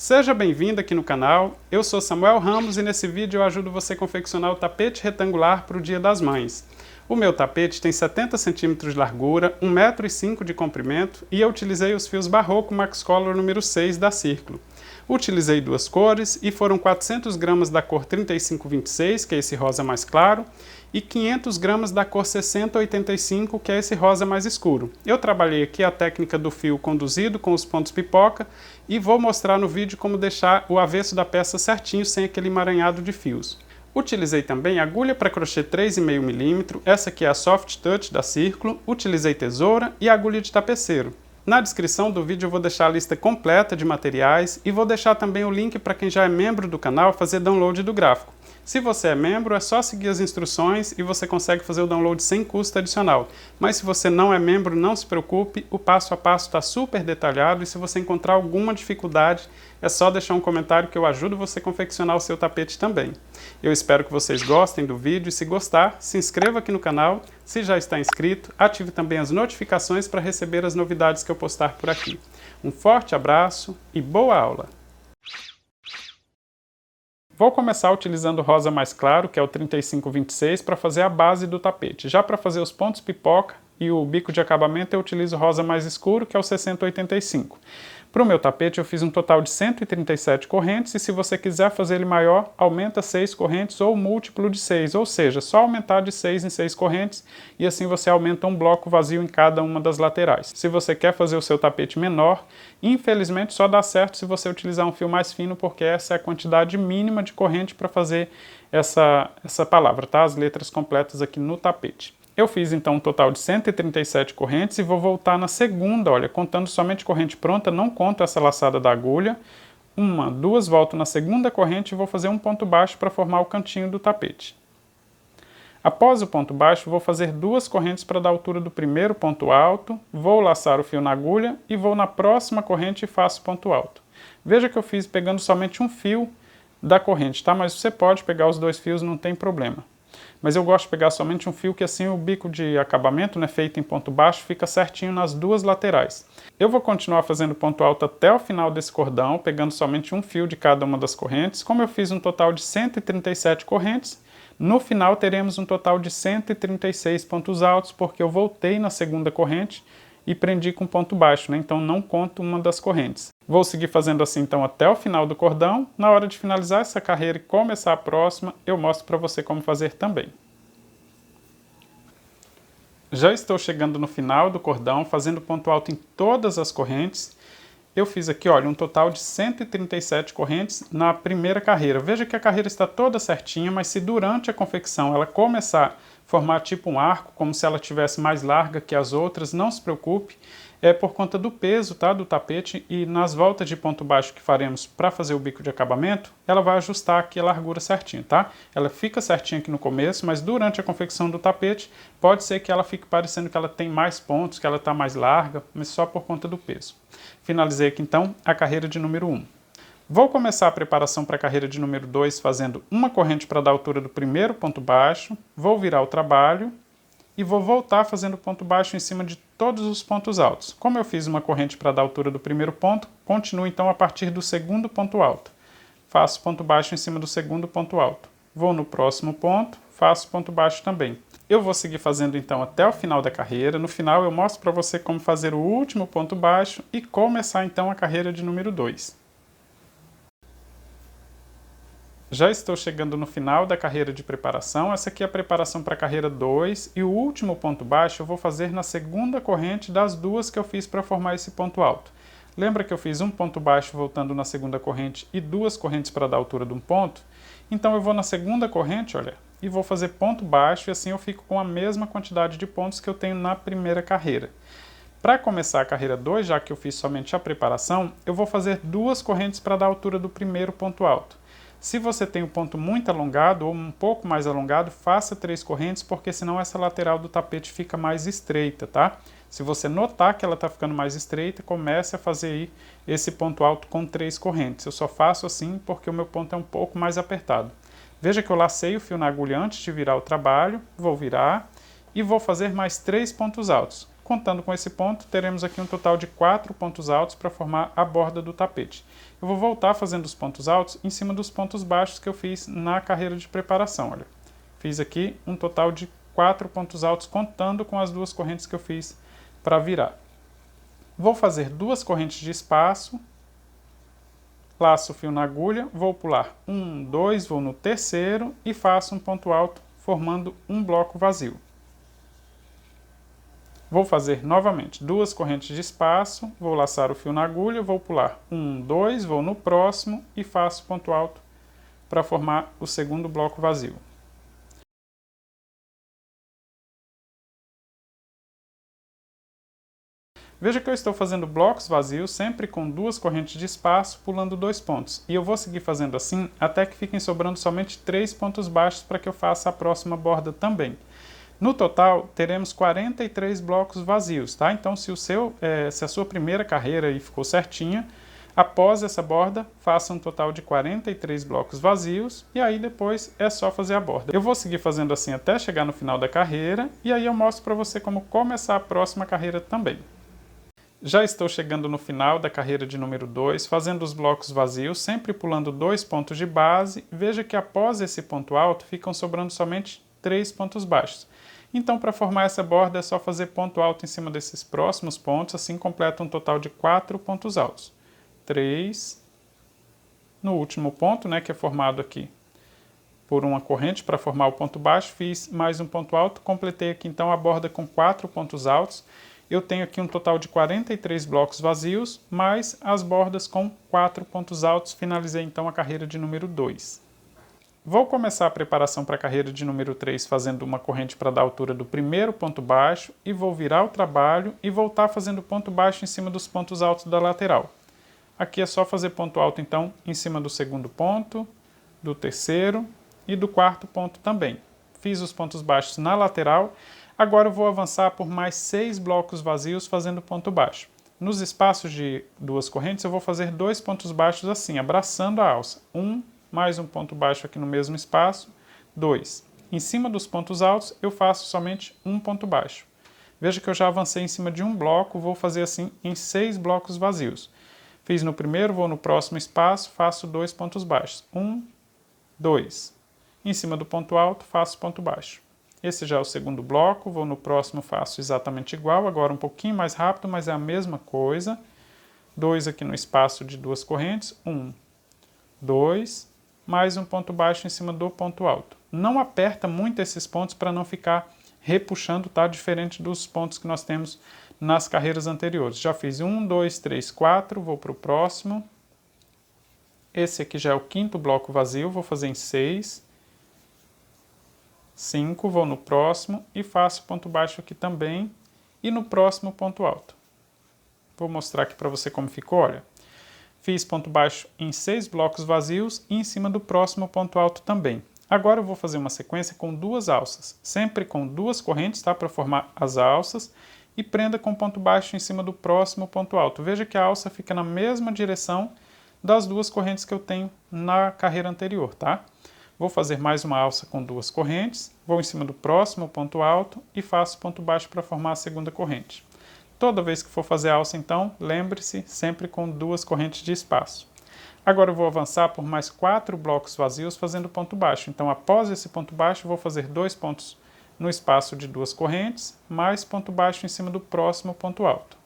Seja bem-vindo aqui no canal, eu sou Samuel Ramos e nesse vídeo eu ajudo você a confeccionar o tapete retangular para o Dia das Mães. O meu tapete tem 70 cm de largura, 1,5 m de comprimento e eu utilizei os fios Barroco Max Color número 6 da Círculo. Utilizei duas cores e foram 400 gramas da cor 3526, que é esse rosa mais claro, e 500 gramas da cor 6085, que é esse rosa mais escuro. Eu trabalhei aqui a técnica do fio conduzido com os pontos pipoca e vou mostrar no vídeo como deixar o avesso da peça certinho, sem aquele emaranhado de fios. Utilizei também agulha para crochê 3,5 mm, essa aqui é a Soft Touch da Círculo, utilizei tesoura e agulha de tapeceiro. Na descrição do vídeo eu vou deixar a lista completa de materiais e vou deixar também o link para quem já é membro do canal fazer download do gráfico. Se você é membro, é só seguir as instruções e você consegue fazer o download sem custo adicional. Mas se você não é membro, não se preocupe, o passo a passo está super detalhado e se você encontrar alguma dificuldade, é só deixar um comentário que eu ajudo você a confeccionar o seu tapete também. Eu espero que vocês gostem do vídeo e se gostar, se inscreva aqui no canal. Se já está inscrito, ative também as notificações para receber as novidades que eu postar por aqui. Um forte abraço e boa aula! Vou começar utilizando o rosa mais claro, que é o 3526, para fazer a base do tapete. Já para fazer os pontos pipoca e o bico de acabamento eu utilizo o rosa mais escuro, que é o 6085. Para o meu tapete eu fiz um total de 137 correntes e se você quiser fazer ele maior, aumenta 6 correntes ou múltiplo de 6, ou seja, só aumentar de 6 em 6 correntes e assim você aumenta um bloco vazio em cada uma das laterais. Se você quer fazer o seu tapete menor, infelizmente só dá certo se você utilizar um fio mais fino, porque essa é a quantidade mínima de corrente para fazer essa palavra, tá? As letras completas aqui no tapete. Eu fiz então um total de 137 correntes e vou voltar na segunda, olha, contando somente corrente pronta, não conto essa laçada da agulha. Duas, volto na segunda corrente e vou fazer um ponto baixo para formar o cantinho do tapete. Após o ponto baixo, vou fazer duas correntes para dar a altura do primeiro ponto alto, vou laçar o fio na agulha e vou na próxima corrente e faço ponto alto. Veja que eu fiz pegando somente um fio da corrente, tá? Mas você pode pegar os dois fios, não tem problema. Mas eu gosto de pegar somente um fio, que assim o bico de acabamento, né, feito em ponto baixo, fica certinho nas duas laterais. Eu vou continuar fazendo ponto alto até o final desse cordão, pegando somente um fio de cada uma das correntes. Como eu fiz um total de 137 correntes, no final teremos um total de 136 pontos altos, porque eu voltei na segunda corrente e prendi com ponto baixo, né? Então não conto uma das correntes. Vou seguir fazendo assim então até o final do cordão. Na hora de finalizar essa carreira e começar a próxima, eu mostro para você como fazer também. Já estou chegando no final do cordão, fazendo ponto alto em todas as correntes. Eu fiz aqui, olha, um total de 137 correntes na primeira carreira. Veja que a carreira está toda certinha, mas se durante a confecção ela começar a formar tipo um arco, como se ela tivesse mais larga que as outras, não se preocupe, é por conta do peso, tá, do tapete, e nas voltas de ponto baixo que faremos para fazer o bico de acabamento, ela vai ajustar aqui a largura certinho, tá? Ela fica certinha aqui no começo, mas durante a confecção do tapete, pode ser que ela fique parecendo que ela tem mais pontos, que ela está mais larga, mas só por conta do peso. Finalizei aqui então a carreira de número 1. Vou começar a preparação para a carreira de número 2 fazendo uma corrente para dar a altura do primeiro ponto baixo, vou virar o trabalho e vou voltar fazendo ponto baixo em cima de todos os pontos altos. Como eu fiz uma corrente para dar a altura do primeiro ponto, continuo então a partir do segundo ponto alto. Faço ponto baixo em cima do segundo ponto alto. Vou no próximo ponto, faço ponto baixo também. Eu vou seguir fazendo então até o final da carreira. No final eu mostro para você como fazer o último ponto baixo e começar então a carreira de número 2. Já estou chegando no final da carreira de preparação. Essa aqui é a preparação para a carreira 2 e o último ponto baixo eu vou fazer na segunda corrente das duas que eu fiz para formar esse ponto alto. Lembra que eu fiz um ponto baixo voltando na segunda corrente e duas correntes para dar a altura de um ponto? Então eu vou na segunda corrente, olha, e vou fazer ponto baixo e assim eu fico com a mesma quantidade de pontos que eu tenho na primeira carreira. Para começar a carreira 2, já que eu fiz somente a preparação, eu vou fazer duas correntes para dar a altura do primeiro ponto alto. Se você tem um ponto muito alongado ou um pouco mais alongado, faça 3 correntes, porque senão essa lateral do tapete fica mais estreita, tá? Se você notar que ela está ficando mais estreita, comece a fazer aí esse ponto alto com 3 correntes. Eu só faço assim porque o meu ponto é um pouco mais apertado. Veja que eu lacei o fio na agulha antes de virar o trabalho, vou virar e vou fazer mais 3 pontos altos. Contando com esse ponto, teremos aqui um total de 4 pontos altos para formar a borda do tapete. Eu vou voltar fazendo os pontos altos em cima dos pontos baixos que eu fiz na carreira de preparação. Olha, fiz aqui um total de 4 pontos altos, contando com as duas correntes que eu fiz para virar. Vou fazer 2 correntes de espaço, laço o fio na agulha, vou pular 1, 2, vou no terceiro e faço um ponto alto, formando um bloco vazio. Vou fazer novamente 2 correntes de espaço, vou laçar o fio na agulha, vou pular 1, 2, vou no próximo e faço ponto alto para formar o segundo bloco vazio. Veja que eu estou fazendo blocos vazios sempre com 2 correntes de espaço, pulando 2 pontos. E eu vou seguir fazendo assim até que fiquem sobrando somente 3 pontos baixos para que eu faça a próxima borda também. No total, teremos 43 blocos vazios, tá? Então, se a sua primeira carreira aí ficou certinha, após essa borda, faça um total de 43 blocos vazios e aí depois é só fazer a borda. Eu vou seguir fazendo assim até chegar no final da carreira e aí eu mostro para você como começar a próxima carreira também. Já estou chegando no final da carreira de número 2, fazendo os blocos vazios, sempre pulando 2 pontos de base. Veja que após esse ponto alto, ficam sobrando somente 3 pontos baixos. Então, para formar essa borda, é só fazer ponto alto em cima desses próximos pontos, assim completa um total de 4 pontos altos. 3, no último ponto, né, que é formado aqui por uma corrente para formar o ponto baixo, fiz mais um ponto alto, completei aqui então a borda com 4 pontos altos. Eu tenho aqui um total de 43 blocos vazios, mais as bordas com 4 pontos altos, finalizei então a carreira de número 2. Vou começar a preparação para a carreira de número 3 fazendo uma corrente para dar a altura do primeiro ponto baixo e vou virar o trabalho e voltar fazendo ponto baixo em cima dos pontos altos da lateral. Aqui é só fazer ponto alto então em cima do segundo ponto, do terceiro e do quarto ponto também. Fiz os pontos baixos na lateral, agora eu vou avançar por mais 6 blocos vazios fazendo ponto baixo. Nos espaços de 2 correntes eu vou fazer 2 pontos baixos assim, abraçando a alça. Mais um ponto baixo aqui no mesmo espaço, 2. Em cima dos pontos altos, eu faço somente um ponto baixo. Veja que eu já avancei em cima de um bloco, vou fazer assim em 6 blocos vazios. Fiz no primeiro, vou no próximo espaço, faço 2 pontos baixos. 1, 2. Em cima do ponto alto, faço ponto baixo. Esse já é o segundo bloco, vou no próximo, faço exatamente igual, agora um pouquinho mais rápido, mas é a mesma coisa. 2 aqui no espaço de 2 correntes, 1, 2, mais um ponto baixo em cima do ponto alto. Não aperta muito esses pontos para não ficar repuxando, tá? Diferente dos pontos que nós temos nas carreiras anteriores. Já fiz 1, 2, 3, 4, vou para o próximo. Esse aqui já é o quinto bloco vazio, vou fazer em 6, 5, vou no próximo e faço ponto baixo aqui também e no próximo ponto alto. Vou mostrar aqui para você como ficou, olha. Fiz ponto baixo em 6 blocos vazios e em cima do próximo ponto alto também. Agora eu vou fazer uma sequência com 2 alças, sempre com 2 correntes, tá? Para formar as alças e prenda com ponto baixo em cima do próximo ponto alto. Veja que a alça fica na mesma direção das 2 correntes que eu tenho na carreira anterior, tá? Vou fazer mais uma alça com 2 correntes, vou em cima do próximo ponto alto e faço ponto baixo para formar a segunda corrente. Toda vez que for fazer alça, então, lembre-se sempre com 2 correntes de espaço. Agora eu vou avançar por mais 4 blocos vazios fazendo ponto baixo. Então, após esse ponto baixo, vou fazer 2 pontos no espaço de 2 correntes, mais ponto baixo em cima do próximo ponto alto.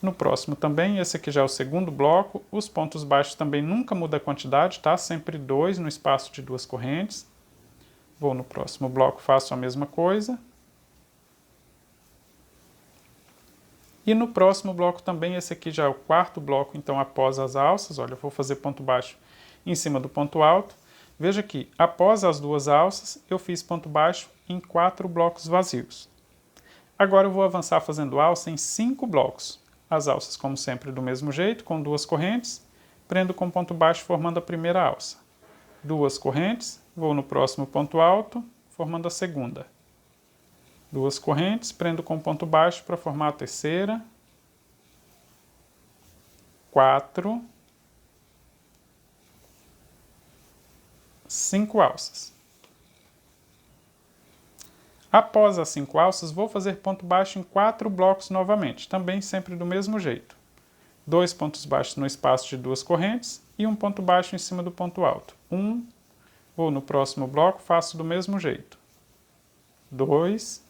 No próximo também, esse aqui já é o segundo bloco, os pontos baixos também nunca muda a quantidade, tá? Sempre 2 no espaço de 2 correntes. Vou no próximo bloco, faço a mesma coisa. E no próximo bloco também, esse aqui já é o quarto bloco, então após as alças, olha, eu vou fazer ponto baixo em cima do ponto alto. Veja que após as 2 alças, eu fiz ponto baixo em 4 blocos vazios. Agora eu vou avançar fazendo alça em 5 blocos. As alças, como sempre, do mesmo jeito, com 2 correntes, prendo com ponto baixo formando a primeira alça. 2 correntes, vou no próximo ponto alto, formando a segunda. 2 correntes, prendo com ponto baixo para formar a terceira, 4, 5 alças. Após as 5 alças, vou fazer ponto baixo em 4 blocos novamente, também sempre do mesmo jeito. 2 pontos baixos no espaço de 2 correntes e um ponto baixo em cima do ponto alto. 1, vou no próximo bloco, faço do mesmo jeito. 2,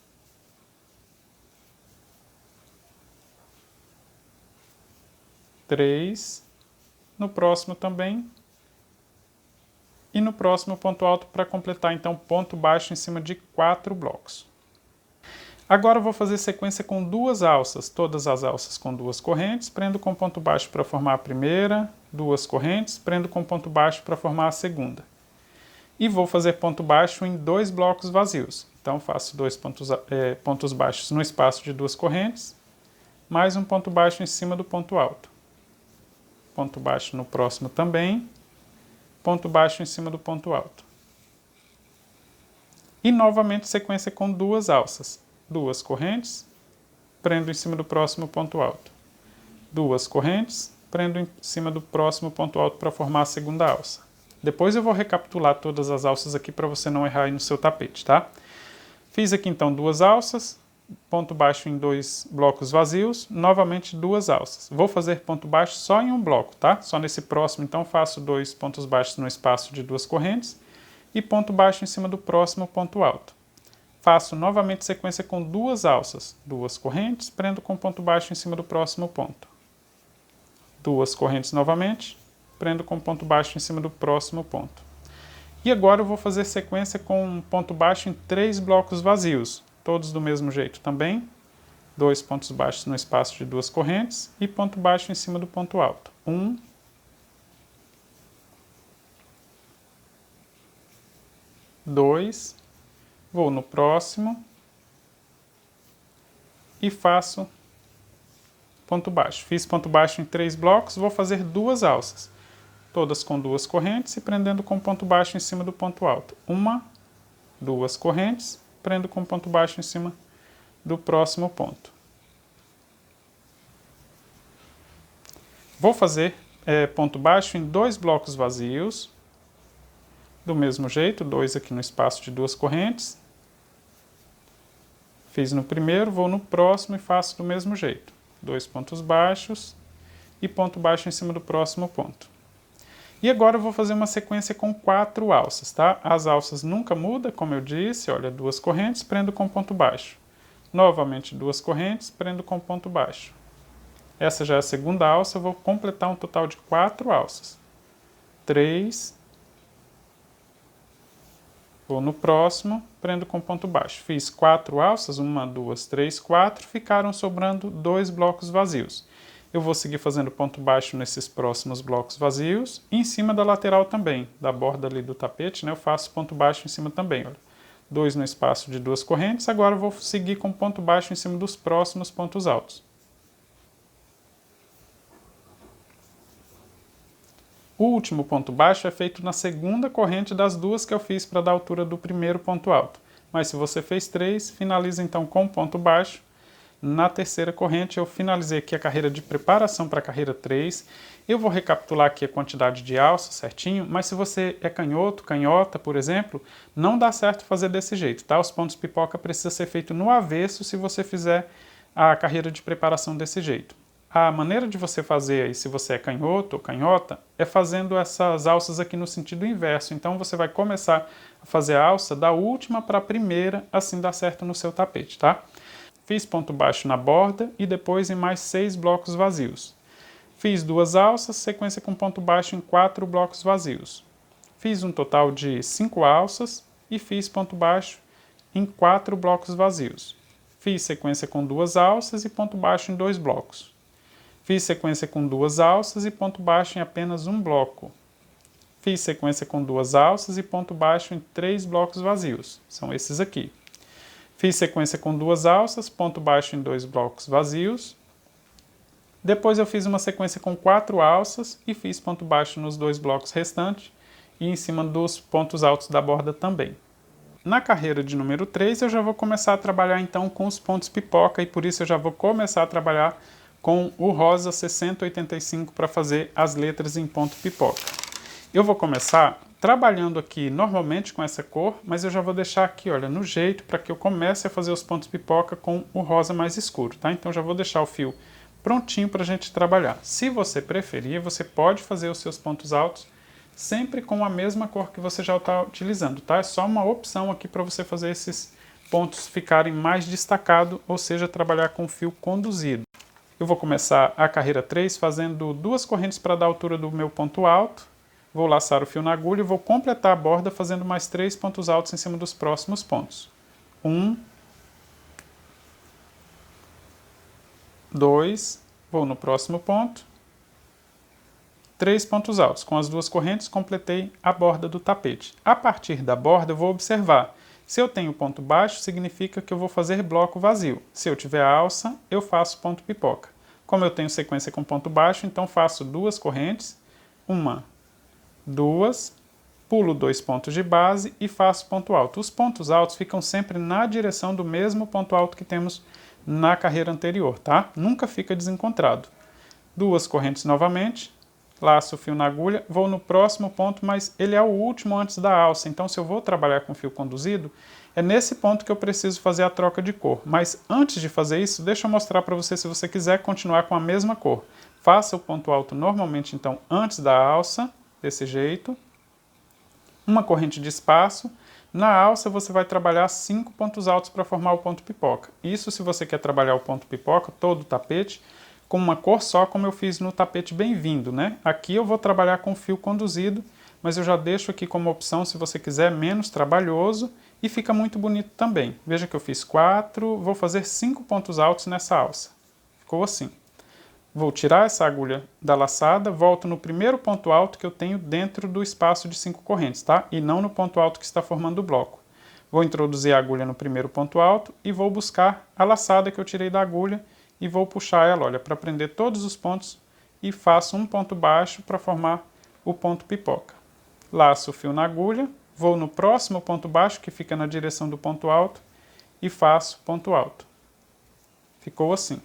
3, no próximo também, e no próximo ponto alto para completar então ponto baixo em cima de 4 blocos. Agora eu vou fazer sequência com 2 alças, todas as alças com 2 correntes, prendo com ponto baixo para formar a primeira, 2 correntes, prendo com ponto baixo para formar a segunda. E vou fazer ponto baixo em 2 blocos vazios. Então faço 2 pontos baixos no espaço de 2 correntes, mais um ponto baixo em cima do ponto alto. Ponto baixo no próximo também, ponto baixo em cima do ponto alto. E novamente sequência com 2 alças. 2 correntes, prendo em cima do próximo ponto alto. 2 correntes, prendo em cima do próximo ponto alto para formar a segunda alça. Depois eu vou recapitular todas as alças aqui para você não errar aí no seu tapete, tá? Fiz aqui então 2 alças, ponto baixo em 2 blocos vazios, novamente 2 alças. Vou fazer ponto baixo só em um bloco, tá? Só nesse próximo, então faço 2 pontos baixos no espaço de 2 correntes e ponto baixo em cima do próximo ponto alto. Faço novamente sequência com 2 alças, 2 correntes, prendo com ponto baixo em cima do próximo ponto. 2 correntes novamente, prendo com ponto baixo em cima do próximo ponto. E agora eu vou fazer sequência com um ponto baixo em 3 blocos vazios, todos do mesmo jeito também. 2 pontos baixos no espaço de 2 correntes e ponto baixo em cima do ponto alto. 1, 2, vou no próximo e faço ponto baixo. Fiz ponto baixo em 3 blocos, vou fazer 2 alças, todas com 2 correntes e prendendo com ponto baixo em cima do ponto alto. 1, 2 correntes, prendo com ponto baixo em cima do próximo ponto. Vou fazer ponto baixo em 2 blocos vazios, do mesmo jeito, 2 aqui no espaço de 2 correntes. Fiz no primeiro, vou no próximo e faço do mesmo jeito. 2 pontos baixos e ponto baixo em cima do próximo ponto. E agora eu vou fazer uma sequência com 4 alças, tá? As alças nunca mudam, como eu disse, olha, 2 correntes, prendo com ponto baixo. Novamente 2 correntes, prendo com ponto baixo. Essa já é a segunda alça, eu vou completar um total de 4 alças. 3, vou no próximo, prendo com ponto baixo. Fiz 4 alças, 1, 2, 3, 4, ficaram sobrando 2 blocos vazios. Eu vou seguir fazendo ponto baixo nesses próximos blocos vazios, e em cima da lateral também, da borda ali do tapete, né, eu faço ponto baixo em cima também, olha. 2 no espaço de 2 correntes, agora eu vou seguir com ponto baixo em cima dos próximos pontos altos. O último ponto baixo é feito na segunda corrente das 2 que eu fiz para dar a altura do primeiro ponto alto. Mas se você fez 3, finaliza então com ponto baixo. Na terceira corrente eu finalizei aqui a carreira de preparação para a carreira 3. Eu vou recapitular aqui a quantidade de alças certinho, mas se você é canhoto, canhota, por exemplo, não dá certo fazer desse jeito, tá? Os pontos pipoca precisam ser feitos no avesso se você fizer a carreira de preparação desse jeito. A maneira de você fazer aí, se você é canhoto ou canhota, é fazendo essas alças aqui no sentido inverso. Então você vai começar a fazer a alça da última para a primeira, assim dá certo no seu tapete, tá? Fiz ponto baixo na borda e depois em mais 6 blocos vazios. Fiz 2 alças, sequência com ponto baixo em 4 blocos vazios. Fiz um total de 5 alças e fiz ponto baixo em 4 blocos vazios. Fiz sequência com 2 alças e ponto baixo em 2 blocos. Fiz sequência com 2 alças e ponto baixo em apenas um bloco. Fiz sequência com 2 alças e ponto baixo em 3 blocos vazios. São esses aqui. Fiz sequência com 2 alças, ponto baixo em 2 blocos vazios. Depois eu fiz uma sequência com 4 alças e fiz ponto baixo nos 2 blocos restantes e em cima dos pontos altos da borda também. Na carreira de número 3 eu já vou começar a trabalhar então com os pontos pipoca e por isso eu já vou começar a trabalhar com o rosa 6085 para fazer as letras em ponto pipoca. Eu vou começar trabalhando aqui normalmente com essa cor, mas eu já vou deixar aqui, olha, no jeito para que eu comece a fazer os pontos pipoca com o rosa mais escuro, tá? Então já vou deixar o fio prontinho para a gente trabalhar. Se você preferir, você pode fazer os seus pontos altos sempre com a mesma cor que você já está utilizando, tá? É só uma opção aqui para você fazer esses pontos ficarem mais destacados, ou seja, trabalhar com fio conduzido. Eu vou começar a carreira 3 fazendo 2 correntes para dar a altura do meu ponto alto. Vou laçar o fio na agulha e vou completar a borda fazendo mais 3 pontos altos em cima dos próximos pontos. 1, 2, vou no próximo ponto, 3 pontos altos. Com as 2 correntes, completei a borda do tapete. A partir da borda, eu vou observar. Se eu tenho ponto baixo, significa que eu vou fazer bloco vazio. Se eu tiver alça, eu faço ponto pipoca. Como eu tenho sequência com ponto baixo, então faço 2 correntes, 1, 2, pulo 2 pontos de base e faço ponto alto. Os pontos altos ficam sempre na direção do mesmo ponto alto que temos na carreira anterior, tá? Nunca fica desencontrado. 2 correntes novamente, laço o fio na agulha, vou no próximo ponto, mas ele é o último antes da alça, então se eu vou trabalhar com fio conduzido, é nesse ponto que eu preciso fazer a troca de cor. Mas antes de fazer isso, deixa eu mostrar para você se você quiser continuar com a mesma cor. Faça o ponto alto normalmente, então, antes da alça, desse jeito. Uma corrente de espaço. Na alça você vai trabalhar 5 pontos altos para formar o ponto pipoca. Isso se você quer trabalhar o ponto pipoca, todo o tapete, com uma cor só, como eu fiz no tapete Bem-vindo, né? Aqui eu vou trabalhar com fio conduzido, mas eu já deixo aqui como opção se você quiser menos trabalhoso e fica muito bonito também. Veja que eu fiz 4, vou fazer 5 pontos altos nessa alça. Ficou assim. Vou tirar essa agulha da laçada, volto no primeiro ponto alto que eu tenho dentro do espaço de 5 correntes, tá? E não no ponto alto que está formando o bloco. Vou introduzir a agulha no primeiro ponto alto e vou buscar a laçada que eu tirei da agulha e vou puxar ela, olha, para prender todos os pontos e faço um ponto baixo para formar o ponto pipoca. Laço o fio na agulha, vou no próximo ponto baixo que fica na direção do ponto alto e faço ponto alto. Ficou assim.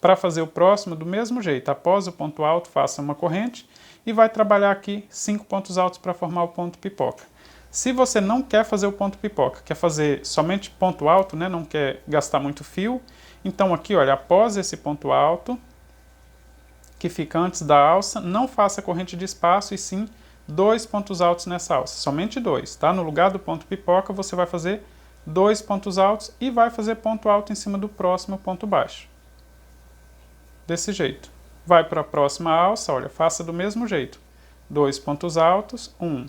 Para fazer o próximo, do mesmo jeito, após o ponto alto, faça uma corrente e vai trabalhar aqui 5 pontos altos para formar o ponto pipoca. Se você não quer fazer o ponto pipoca, quer fazer somente ponto alto, né, não quer gastar muito fio, então aqui, olha, após esse ponto alto, que fica antes da alça, não faça corrente de espaço e sim 2 pontos altos nessa alça, somente 2, tá? No lugar do ponto pipoca, você vai fazer 2 pontos altos e vai fazer ponto alto em cima do próximo ponto baixo. Desse jeito. Vai para a próxima alça, olha, faça do mesmo jeito. 2 pontos altos, 1,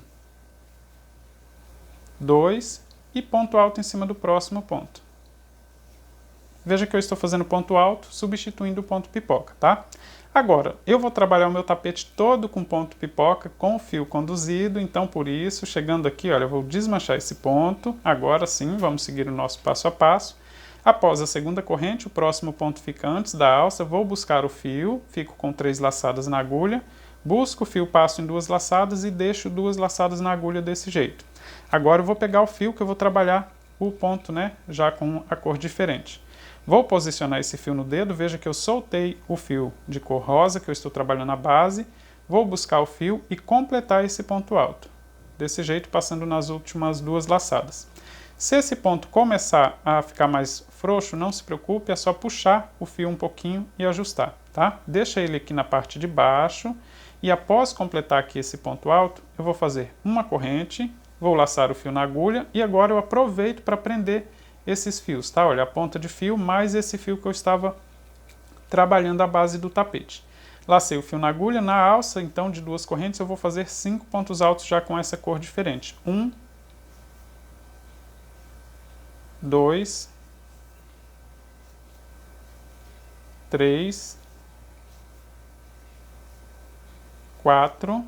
2 e ponto alto em cima do próximo ponto. Veja que eu estou fazendo ponto alto, substituindo o ponto pipoca, tá? Agora, eu vou trabalhar o meu tapete todo com ponto pipoca, com fio conduzido, então por isso, chegando aqui, olha, eu vou desmanchar esse ponto. Agora sim, vamos seguir o nosso passo a passo. Após a segunda corrente, o próximo ponto fica antes da alça, vou buscar o fio, fico com 3 laçadas na agulha, busco o fio, passo em 2 laçadas e deixo 2 laçadas na agulha desse jeito. Agora eu vou pegar o fio que eu vou trabalhar o ponto, né, já com a cor diferente. Vou posicionar esse fio no dedo, veja que eu soltei o fio de cor rosa, que eu estou trabalhando na base, vou buscar o fio e completar esse ponto alto. Desse jeito, passando nas últimas 2 laçadas. Se esse ponto começar a ficar mais frouxo, não se preocupe, é só puxar o fio um pouquinho e ajustar, tá? Deixa ele aqui na parte de baixo e após completar aqui esse ponto alto, eu vou fazer uma corrente, vou laçar o fio na agulha e agora eu aproveito para prender esses fios, tá? Olha, a ponta de fio mais esse fio que eu estava trabalhando a base do tapete. Lacei o fio na agulha, na alça, então, de 2 correntes, eu vou fazer 5 pontos altos já com essa cor diferente. 1, 2, 3, 4,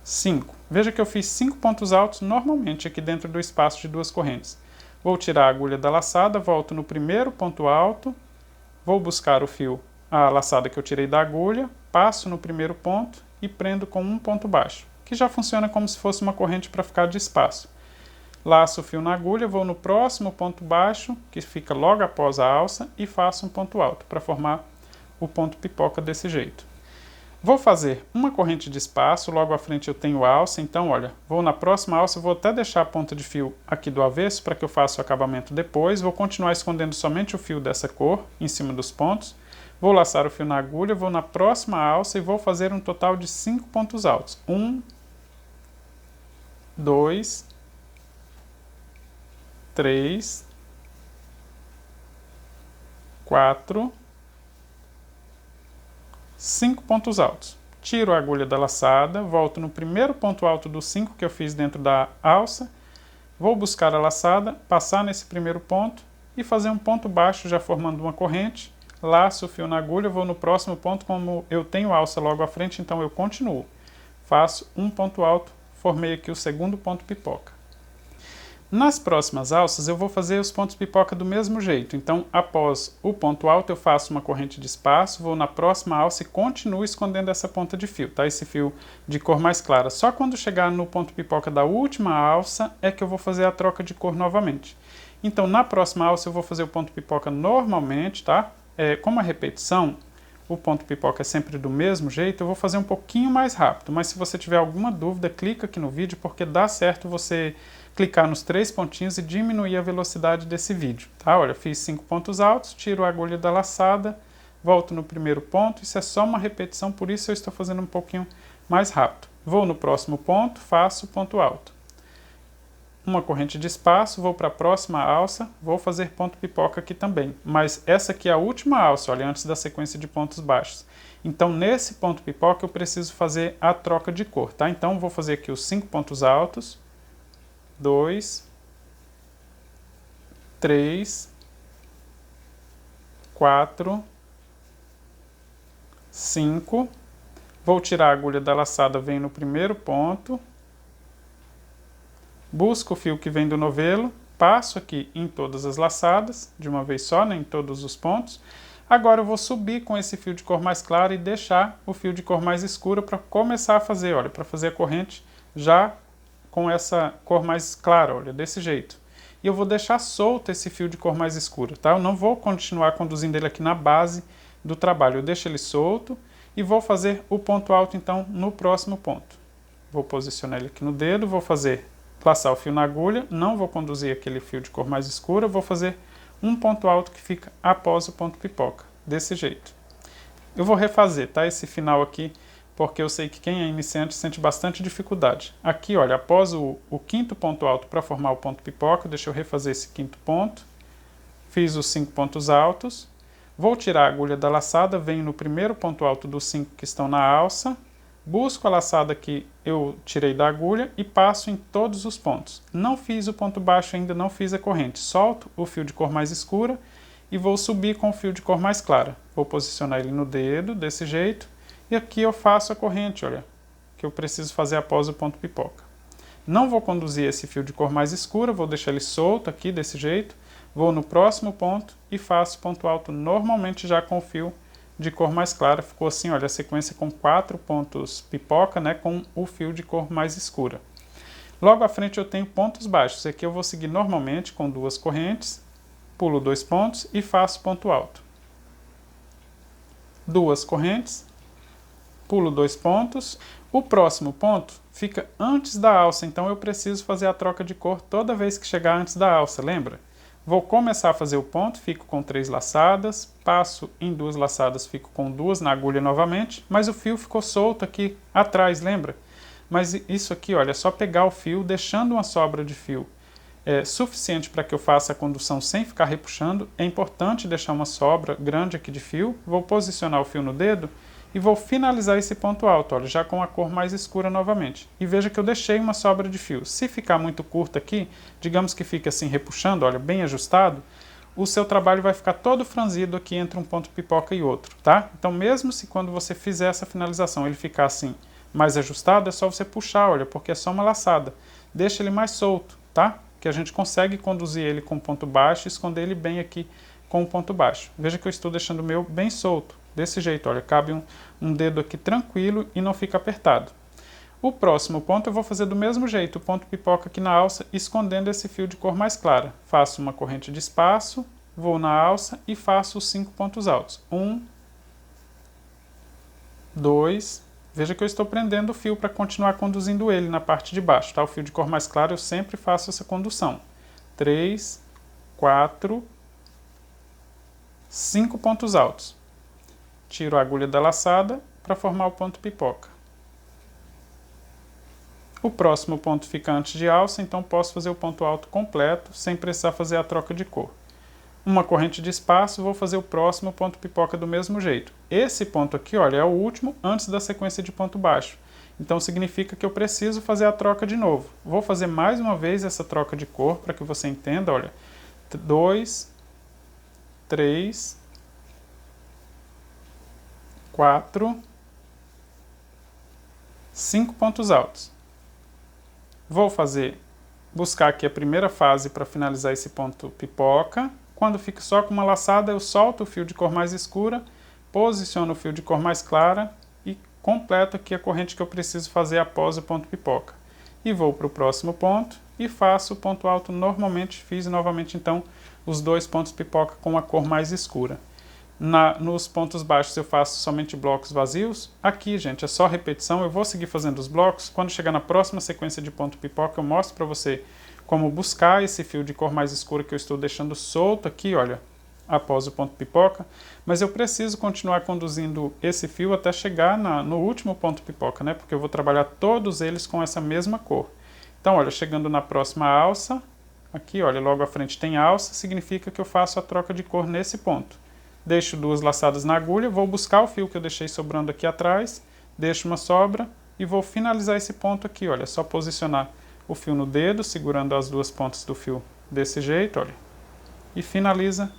5. Veja que eu fiz 5 pontos altos normalmente aqui dentro do espaço de 2 correntes. Vou tirar a agulha da laçada, volto no primeiro ponto alto, vou buscar o fio, a laçada que eu tirei da agulha, passo no primeiro ponto e prendo com um ponto baixo, que já funciona como se fosse uma corrente para ficar de espaço. Laço o fio na agulha, vou no próximo ponto baixo, que fica logo após a alça, e faço um ponto alto, para formar o ponto pipoca desse jeito. Vou fazer uma corrente de espaço, logo à frente eu tenho alça, então olha, vou na próxima alça, vou até deixar a ponta de fio aqui do avesso para que eu faça o acabamento depois, vou continuar escondendo somente o fio dessa cor em cima dos pontos, vou laçar o fio na agulha, vou na próxima alça e vou fazer um total de 5 pontos altos. 1, 2, 3, 4, 5 pontos altos. Tiro a agulha da laçada, volto no primeiro ponto alto dos 5 que eu fiz dentro da alça, vou buscar a laçada, passar nesse primeiro ponto e fazer um ponto baixo já formando uma corrente, laço o fio na agulha, vou no próximo ponto, como eu tenho alça logo à frente, então eu continuo. Faço um ponto alto, formei aqui o segundo ponto pipoca. Nas próximas alças eu vou fazer os pontos pipoca do mesmo jeito, então após o ponto alto eu faço uma corrente de espaço, vou na próxima alça e continuo escondendo essa ponta de fio, tá? Esse fio de cor mais clara. Só quando chegar no ponto pipoca da última alça é que eu vou fazer a troca de cor novamente. Então na próxima alça eu vou fazer o ponto pipoca normalmente, tá? Como a repetição, o ponto pipoca é sempre do mesmo jeito, eu vou fazer um pouquinho mais rápido, mas se você tiver alguma dúvida, clica aqui no vídeo, porque dá certo você clicar nos 3 pontinhos e diminuir a velocidade desse vídeo, tá? Olha, fiz 5 pontos altos, tiro a agulha da laçada, volto no primeiro ponto, isso é só uma repetição, por isso eu estou fazendo um pouquinho mais rápido. Vou no próximo ponto, faço ponto alto. Uma corrente de espaço, vou para a próxima alça, vou fazer ponto pipoca aqui também. Mas essa aqui é a última alça, olha, antes da sequência de pontos baixos. Então, nesse ponto pipoca, eu preciso fazer a troca de cor, tá? Então, vou fazer aqui os 5 pontos altos. 2, 3, 4, 5. Vou tirar a agulha da laçada, venho no primeiro ponto. Busco o fio que vem do novelo, passo aqui em todas as laçadas, de uma vez só, né, em todos os pontos. Agora eu vou subir com esse fio de cor mais clara e deixar o fio de cor mais escura para começar a fazer, olha, para fazer a corrente já com essa cor mais clara, olha, desse jeito. E eu vou deixar solto esse fio de cor mais escura, tá? Eu não vou continuar conduzindo ele aqui na base do trabalho, eu deixo ele solto e vou fazer o ponto alto, então, no próximo ponto. Vou posicionar ele aqui no dedo, vou laçar o fio na agulha, não vou conduzir aquele fio de cor mais escura, vou fazer um ponto alto que fica após o ponto pipoca, desse jeito. Eu vou refazer, tá? Esse final aqui, porque eu sei que quem é iniciante sente bastante dificuldade. Aqui, olha, após o quinto ponto alto para formar o ponto pipoca, deixa eu refazer esse quinto ponto. Fiz os 5 pontos altos. Vou tirar a agulha da laçada, venho no primeiro ponto alto dos 5 que estão na alça. Busco a laçada que eu tirei da agulha e passo em todos os pontos. Não fiz o ponto baixo ainda, não fiz a corrente. Solto o fio de cor mais escura e vou subir com o fio de cor mais clara. Vou posicionar ele no dedo, desse jeito. E aqui eu faço a corrente, olha, que eu preciso fazer após o ponto pipoca. Não vou conduzir esse fio de cor mais escura, vou deixar ele solto aqui desse jeito. Vou no próximo ponto e faço ponto alto normalmente já com o fio de cor mais clara. Ficou assim, olha, a sequência com 4 pontos pipoca, né, com o fio de cor mais escura. Logo à frente eu tenho pontos baixos. Aqui eu vou seguir normalmente com 2 correntes, pulo 2 pontos e faço ponto alto. 2 correntes, pulo 2 pontos. O próximo ponto fica antes da alça, então eu preciso fazer a troca de cor toda vez que chegar antes da alça, lembra? Vou começar a fazer o ponto, fico com 3 laçadas, passo em 2 laçadas, fico com 2 na agulha novamente, mas o fio ficou solto aqui atrás, lembra? Mas isso aqui, olha, é só pegar o fio, deixando uma sobra de fio suficiente para que eu faça a condução sem ficar repuxando. É importante deixar uma sobra grande aqui de fio. Vou posicionar o fio no dedo e vou finalizar esse ponto alto, olha, já com a cor mais escura novamente. E veja que eu deixei uma sobra de fio. Se ficar muito curto aqui, digamos que fique assim repuxando, olha, bem ajustado, o seu trabalho vai ficar todo franzido aqui entre um ponto pipoca e outro, tá? Então mesmo se quando você fizer essa finalização ele ficar assim mais ajustado, é só você puxar, olha, porque é só uma laçada. Deixa ele mais solto, tá? Que a gente consegue conduzir ele com ponto baixo e esconder ele bem aqui com o ponto baixo. Veja que eu estou deixando o meu bem solto. Desse jeito, olha, cabe um dedo aqui tranquilo e não fica apertado. O próximo ponto eu vou fazer do mesmo jeito, o ponto pipoca aqui na alça, escondendo esse fio de cor mais clara. Faço uma corrente de espaço, vou na alça e faço os 5 pontos altos. 1, 2, veja que eu estou prendendo o fio para continuar conduzindo ele na parte de baixo, tá? O fio de cor mais clara eu sempre faço essa condução. 3, 4, 5 pontos altos. Tiro a agulha da laçada para formar o ponto pipoca. O próximo ponto fica antes de alça, então posso fazer o ponto alto completo, sem precisar fazer a troca de cor. Uma corrente de espaço, vou fazer o próximo ponto pipoca do mesmo jeito. Esse ponto aqui, olha, é o último antes da sequência de ponto baixo. Então significa que eu preciso fazer a troca de novo. Vou fazer mais uma vez essa troca de cor, para que você entenda, olha. 2, 3, 4, 5 pontos altos. Vou buscar aqui a primeira fase para finalizar esse ponto pipoca. Quando fica só com uma laçada, eu solto o fio de cor mais escura, posiciono o fio de cor mais clara e completo aqui a corrente que eu preciso fazer após o ponto pipoca. E vou para o próximo ponto e faço o ponto alto normalmente. Fiz novamente então os 2 pontos pipoca com a cor mais escura. Nos pontos baixos eu faço somente blocos vazios. Aqui, gente, é só repetição. Eu vou seguir fazendo os blocos. Quando chegar na próxima sequência de ponto pipoca, eu mostro para você como buscar esse fio de cor mais escura que eu estou deixando solto aqui, olha, após o ponto pipoca. Mas eu preciso continuar conduzindo esse fio até chegar no último ponto pipoca, né? Porque eu vou trabalhar todos eles com essa mesma cor. Então, olha, chegando na próxima alça, aqui, olha, logo à frente tem alça, significa que eu faço a troca de cor nesse ponto. Deixo 2 laçadas na agulha, vou buscar o fio que eu deixei sobrando aqui atrás, deixo uma sobra e vou finalizar esse ponto aqui, olha, é só posicionar o fio no dedo, segurando as 2 pontas do fio desse jeito, olha, e finaliza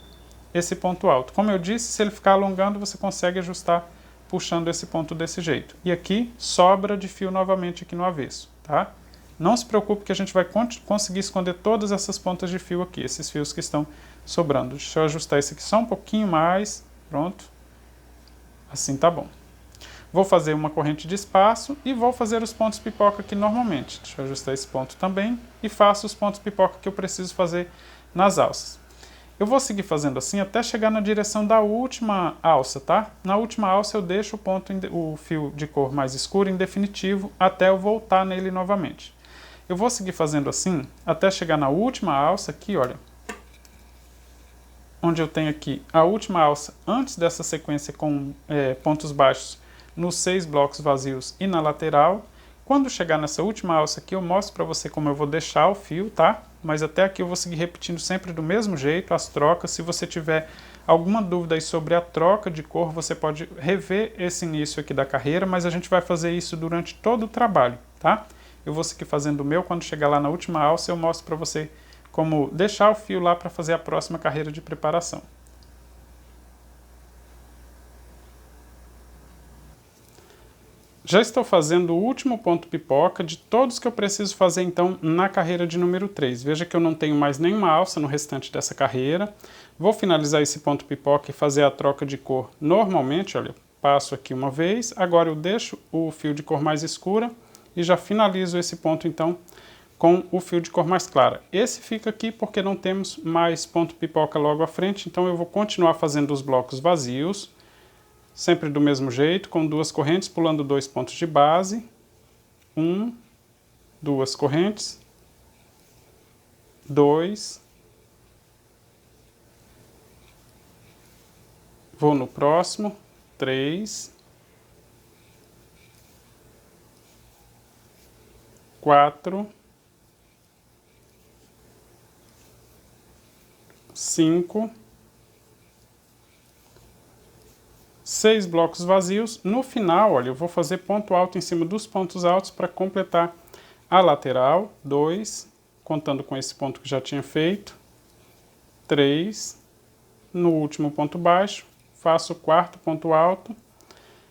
esse ponto alto. Como eu disse, se ele ficar alongando, você consegue ajustar puxando esse ponto desse jeito. E aqui, sobra de fio novamente aqui no avesso, tá? Não se preocupe que a gente vai conseguir esconder todas essas pontas de fio aqui, esses fios que estão sobrando. Deixa eu ajustar esse aqui só um pouquinho mais, pronto. Assim tá bom. Vou fazer uma corrente de espaço e vou fazer os pontos pipoca aqui normalmente. Deixa eu ajustar esse ponto também e faço os pontos pipoca que eu preciso fazer nas alças. Eu vou seguir fazendo assim até chegar na direção da última alça, tá? Na última alça eu deixo o fio de cor mais escura em definitivo até eu voltar nele novamente. Eu vou seguir fazendo assim até chegar na última alça aqui, olha. Onde eu tenho aqui a última alça antes dessa sequência com pontos baixos nos 6 blocos vazios e na lateral. Quando chegar nessa última alça aqui, eu mostro para você como eu vou deixar o fio, tá? Mas até aqui eu vou seguir repetindo sempre do mesmo jeito as trocas. Se você tiver alguma dúvida aí sobre a troca de cor, você pode rever esse início aqui da carreira, mas a gente vai fazer isso durante todo o trabalho, tá? Eu vou seguir fazendo o meu, quando chegar lá na última alça eu mostro para você como deixar o fio lá para fazer a próxima carreira de preparação. Já estou fazendo o último ponto pipoca de todos que eu preciso fazer então na carreira de número 3. Veja que eu não tenho mais nenhuma alça no restante dessa carreira. Vou finalizar esse ponto pipoca e fazer a troca de cor normalmente, olha, passo aqui uma vez, agora eu deixo o fio de cor mais escura e já finalizo esse ponto então com o fio de cor mais clara. Esse fica aqui porque não temos mais ponto pipoca logo à frente, então eu vou continuar fazendo os blocos vazios, sempre do mesmo jeito, com 2 correntes, pulando 2 pontos de base, 1, 2 correntes, 2, vou no próximo, 3, 4, 5, 6 blocos vazios. No final, olha, eu vou fazer ponto alto em cima dos pontos altos para completar a lateral. 2, contando com esse ponto que já tinha feito. 3, no último ponto baixo, faço o 4º ponto alto.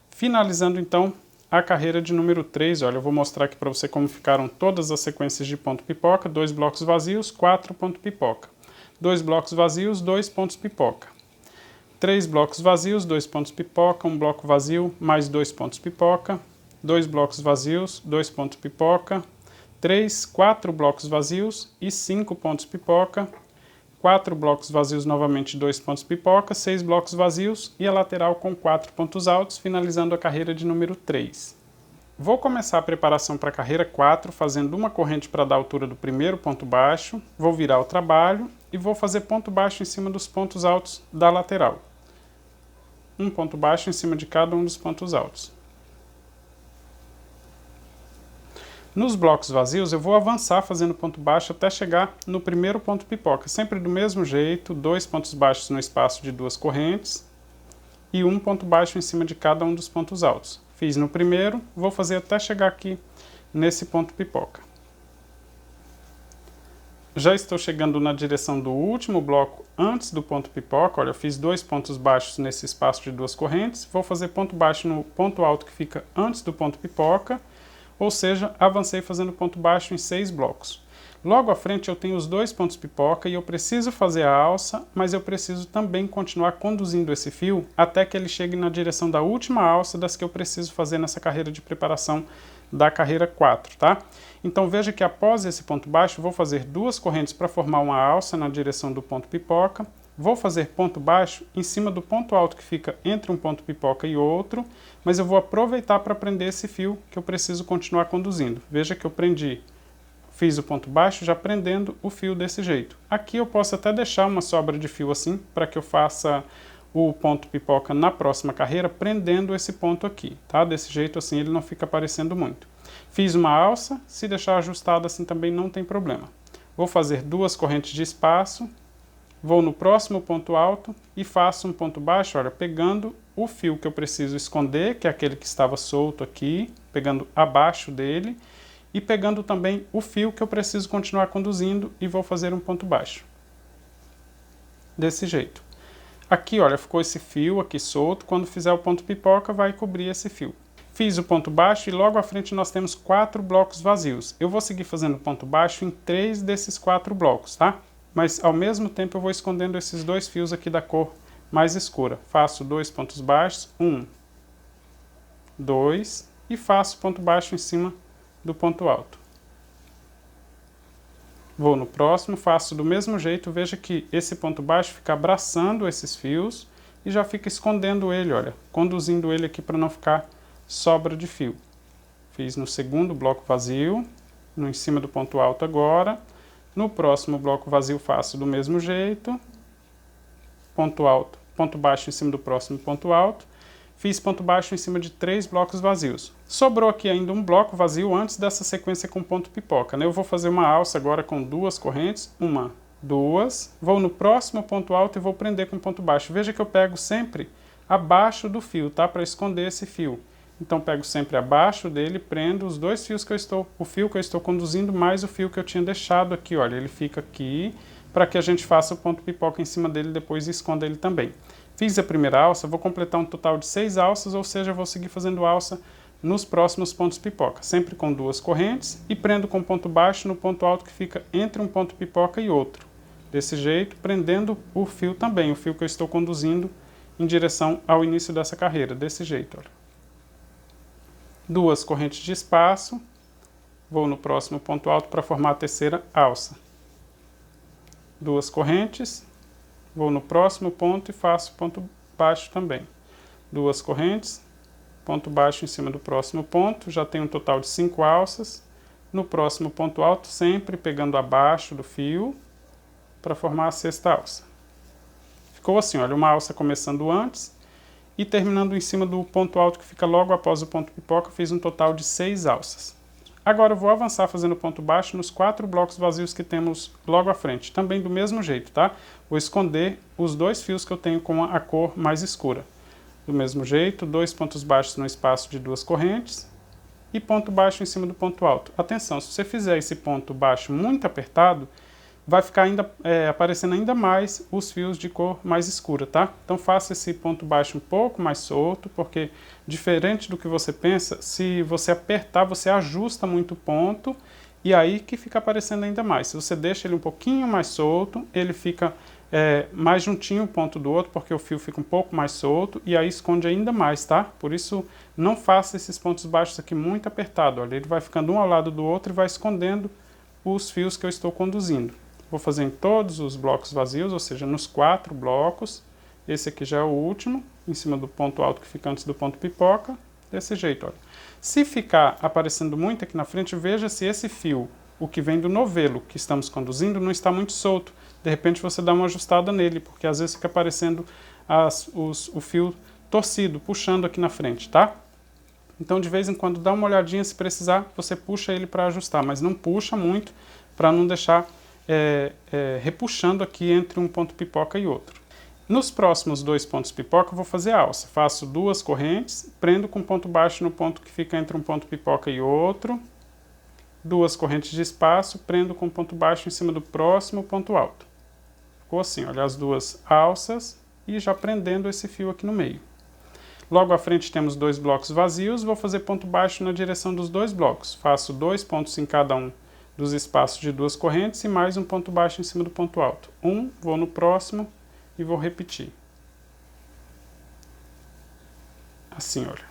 Finalizando então a carreira de número 3, olha, eu vou mostrar aqui para você como ficaram todas as sequências de ponto pipoca. 2 blocos vazios, 4 ponto pipoca. 2 blocos vazios, 2 pontos pipoca. 3 blocos vazios, 2 pontos pipoca, 1 bloco vazio, mais 2 pontos pipoca. 2 blocos vazios, 2 pontos pipoca. 3, 4 blocos vazios e 5 pontos pipoca. 4 blocos vazios novamente, 2 pontos pipoca, 6 blocos vazios e a lateral com 4 pontos altos, finalizando a carreira de número 3. Vou começar a preparação para a carreira 4, fazendo uma corrente para dar a altura do primeiro ponto baixo, vou virar o trabalho e vou fazer ponto baixo em cima dos pontos altos da lateral. Um ponto baixo em cima de cada um dos pontos altos. Nos blocos vazios eu vou avançar fazendo ponto baixo até chegar no primeiro ponto pipoca, sempre do mesmo jeito, 2 pontos baixos no espaço de 2 correntes e um ponto baixo em cima de cada um dos pontos altos. Fiz no primeiro, vou fazer até chegar aqui nesse ponto pipoca. Já estou chegando na direção do último bloco antes do ponto pipoca. Olha, eu fiz 2 pontos baixos nesse espaço de 2 correntes, vou fazer ponto baixo no ponto alto que fica antes do ponto pipoca, ou seja, avancei fazendo ponto baixo em 6 blocos. Logo à frente eu tenho os 2 pontos pipoca e eu preciso fazer a alça, mas eu preciso também continuar conduzindo esse fio até que ele chegue na direção da última alça das que eu preciso fazer nessa carreira de preparação da carreira 4, tá? Então veja que após esse ponto baixo, vou fazer 2 correntes para formar uma alça na direção do ponto pipoca, vou fazer ponto baixo em cima do ponto alto que fica entre um ponto pipoca e outro, mas eu vou aproveitar para prender esse fio que eu preciso continuar conduzindo. Veja que eu prendi, fiz o ponto baixo já prendendo o fio desse jeito. Aqui eu posso até deixar uma sobra de fio assim, para que eu faça o ponto pipoca na próxima carreira, prendendo esse ponto aqui, tá? Desse jeito assim ele não fica aparecendo muito. Fiz uma alça, se deixar ajustado assim também não tem problema. Vou fazer 2 correntes de espaço, vou no próximo ponto alto e faço um ponto baixo, olha, pegando o fio que eu preciso esconder, que é aquele que estava solto aqui, pegando abaixo dele, e pegando também o fio que eu preciso continuar conduzindo e vou fazer um ponto baixo. Desse jeito. Aqui, olha, ficou esse fio aqui solto, quando fizer o ponto pipoca vai cobrir esse fio. Fiz o ponto baixo e logo à frente nós temos 4 blocos vazios. Eu vou seguir fazendo ponto baixo em 3 desses 4 blocos, tá? Mas ao mesmo tempo eu vou escondendo esses 2 fios aqui da cor mais escura. Faço 2 pontos baixos, 1, 2 e faço ponto baixo em cima do ponto alto. Vou no próximo, faço do mesmo jeito, veja que esse ponto baixo fica abraçando esses fios e já fica escondendo ele, olha, conduzindo ele aqui para não ficar sobra de fio. Fiz no segundo bloco vazio, no em cima do ponto alto agora. No próximo bloco vazio faço do mesmo jeito, ponto alto, ponto baixo em cima do próximo ponto alto. Fiz ponto baixo em cima de 3 blocos vazios. Sobrou aqui ainda um bloco vazio antes dessa sequência com ponto pipoca, né? Eu vou fazer uma alça agora com 2 correntes, 1, 2. Vou no próximo ponto alto e vou prender com ponto baixo. Veja que eu pego sempre abaixo do fio, tá? Para esconder esse fio. Então pego sempre abaixo dele, prendo os 2 fios que o fio que eu estou conduzindo mais o fio que eu tinha deixado aqui, olha, ele fica aqui para que a gente faça o ponto pipoca em cima dele depois e esconda ele também. Fiz a primeira alça, vou completar um total de 6 alças, ou seja, vou seguir fazendo alça nos próximos pontos pipoca, sempre com 2 correntes e prendo com ponto baixo no ponto alto que fica entre um ponto pipoca e outro. Desse jeito, prendendo o fio também, o fio que eu estou conduzindo em direção ao início dessa carreira, desse jeito, olha. 2 correntes de espaço, vou no próximo ponto alto para formar a terceira alça. 2 correntes, vou no próximo ponto e faço ponto baixo também. 2 correntes, ponto baixo em cima do próximo ponto, já tenho um total de 5 alças. No próximo ponto alto, sempre pegando abaixo do fio para formar a sexta alça. Ficou assim, olha, uma alça começando antes e terminando em cima do ponto alto que fica logo após o ponto pipoca, fiz um total de 6 alças. Agora eu vou avançar fazendo ponto baixo nos 4 blocos vazios que temos logo à frente, também do mesmo jeito, tá? Vou esconder os 2 fios que eu tenho com a cor mais escura. Do mesmo jeito, 2 pontos baixos no espaço de 2 correntes e ponto baixo em cima do ponto alto. Atenção, se você fizer esse ponto baixo muito apertado, vai ficar aparecendo ainda mais os fios de cor mais escura, tá? Então faça esse ponto baixo um pouco mais solto, porque diferente do que você pensa, se você apertar, você ajusta muito o ponto e aí que fica aparecendo ainda mais. Se você deixa ele um pouquinho mais solto, ele fica mais juntinho um ponto do outro, porque o fio fica um pouco mais solto e aí esconde ainda mais, tá? Por isso não faça esses pontos baixos aqui muito apertado, olha, ele vai ficando um ao lado do outro e vai escondendo os fios que eu estou conduzindo. vou fazer em todos os blocos vazios, ou seja, nos 4 blocos. Esse aqui já é o último, em cima do ponto alto que fica antes do ponto pipoca, desse jeito, olha. Se ficar aparecendo muito aqui na frente, veja se esse fio, o que vem do novelo que estamos conduzindo, não está muito solto. De repente você dá uma ajustada nele, porque às vezes fica aparecendo o fio torcido, puxando aqui na frente, tá? Então, de vez em quando, dá uma olhadinha, se precisar, você puxa ele para ajustar, mas não puxa muito, para não deixar repuxando aqui entre um ponto pipoca e outro. Nos próximos 2 pontos pipoca, eu vou fazer a alça. Faço 2 correntes, prendo com ponto baixo no ponto que fica entre um ponto pipoca e outro, 2 correntes de espaço, prendo com ponto baixo em cima do próximo ponto alto. Ficou assim, olha, as 2 alças e já prendendo esse fio aqui no meio. Logo à frente temos 2 blocos vazios, vou fazer ponto baixo na direção dos 2 blocos. Faço 2 pontos em cada um dos espaços de 2 correntes e mais um ponto baixo em cima do ponto alto. Vou no próximo e vou repetir. Assim, olha.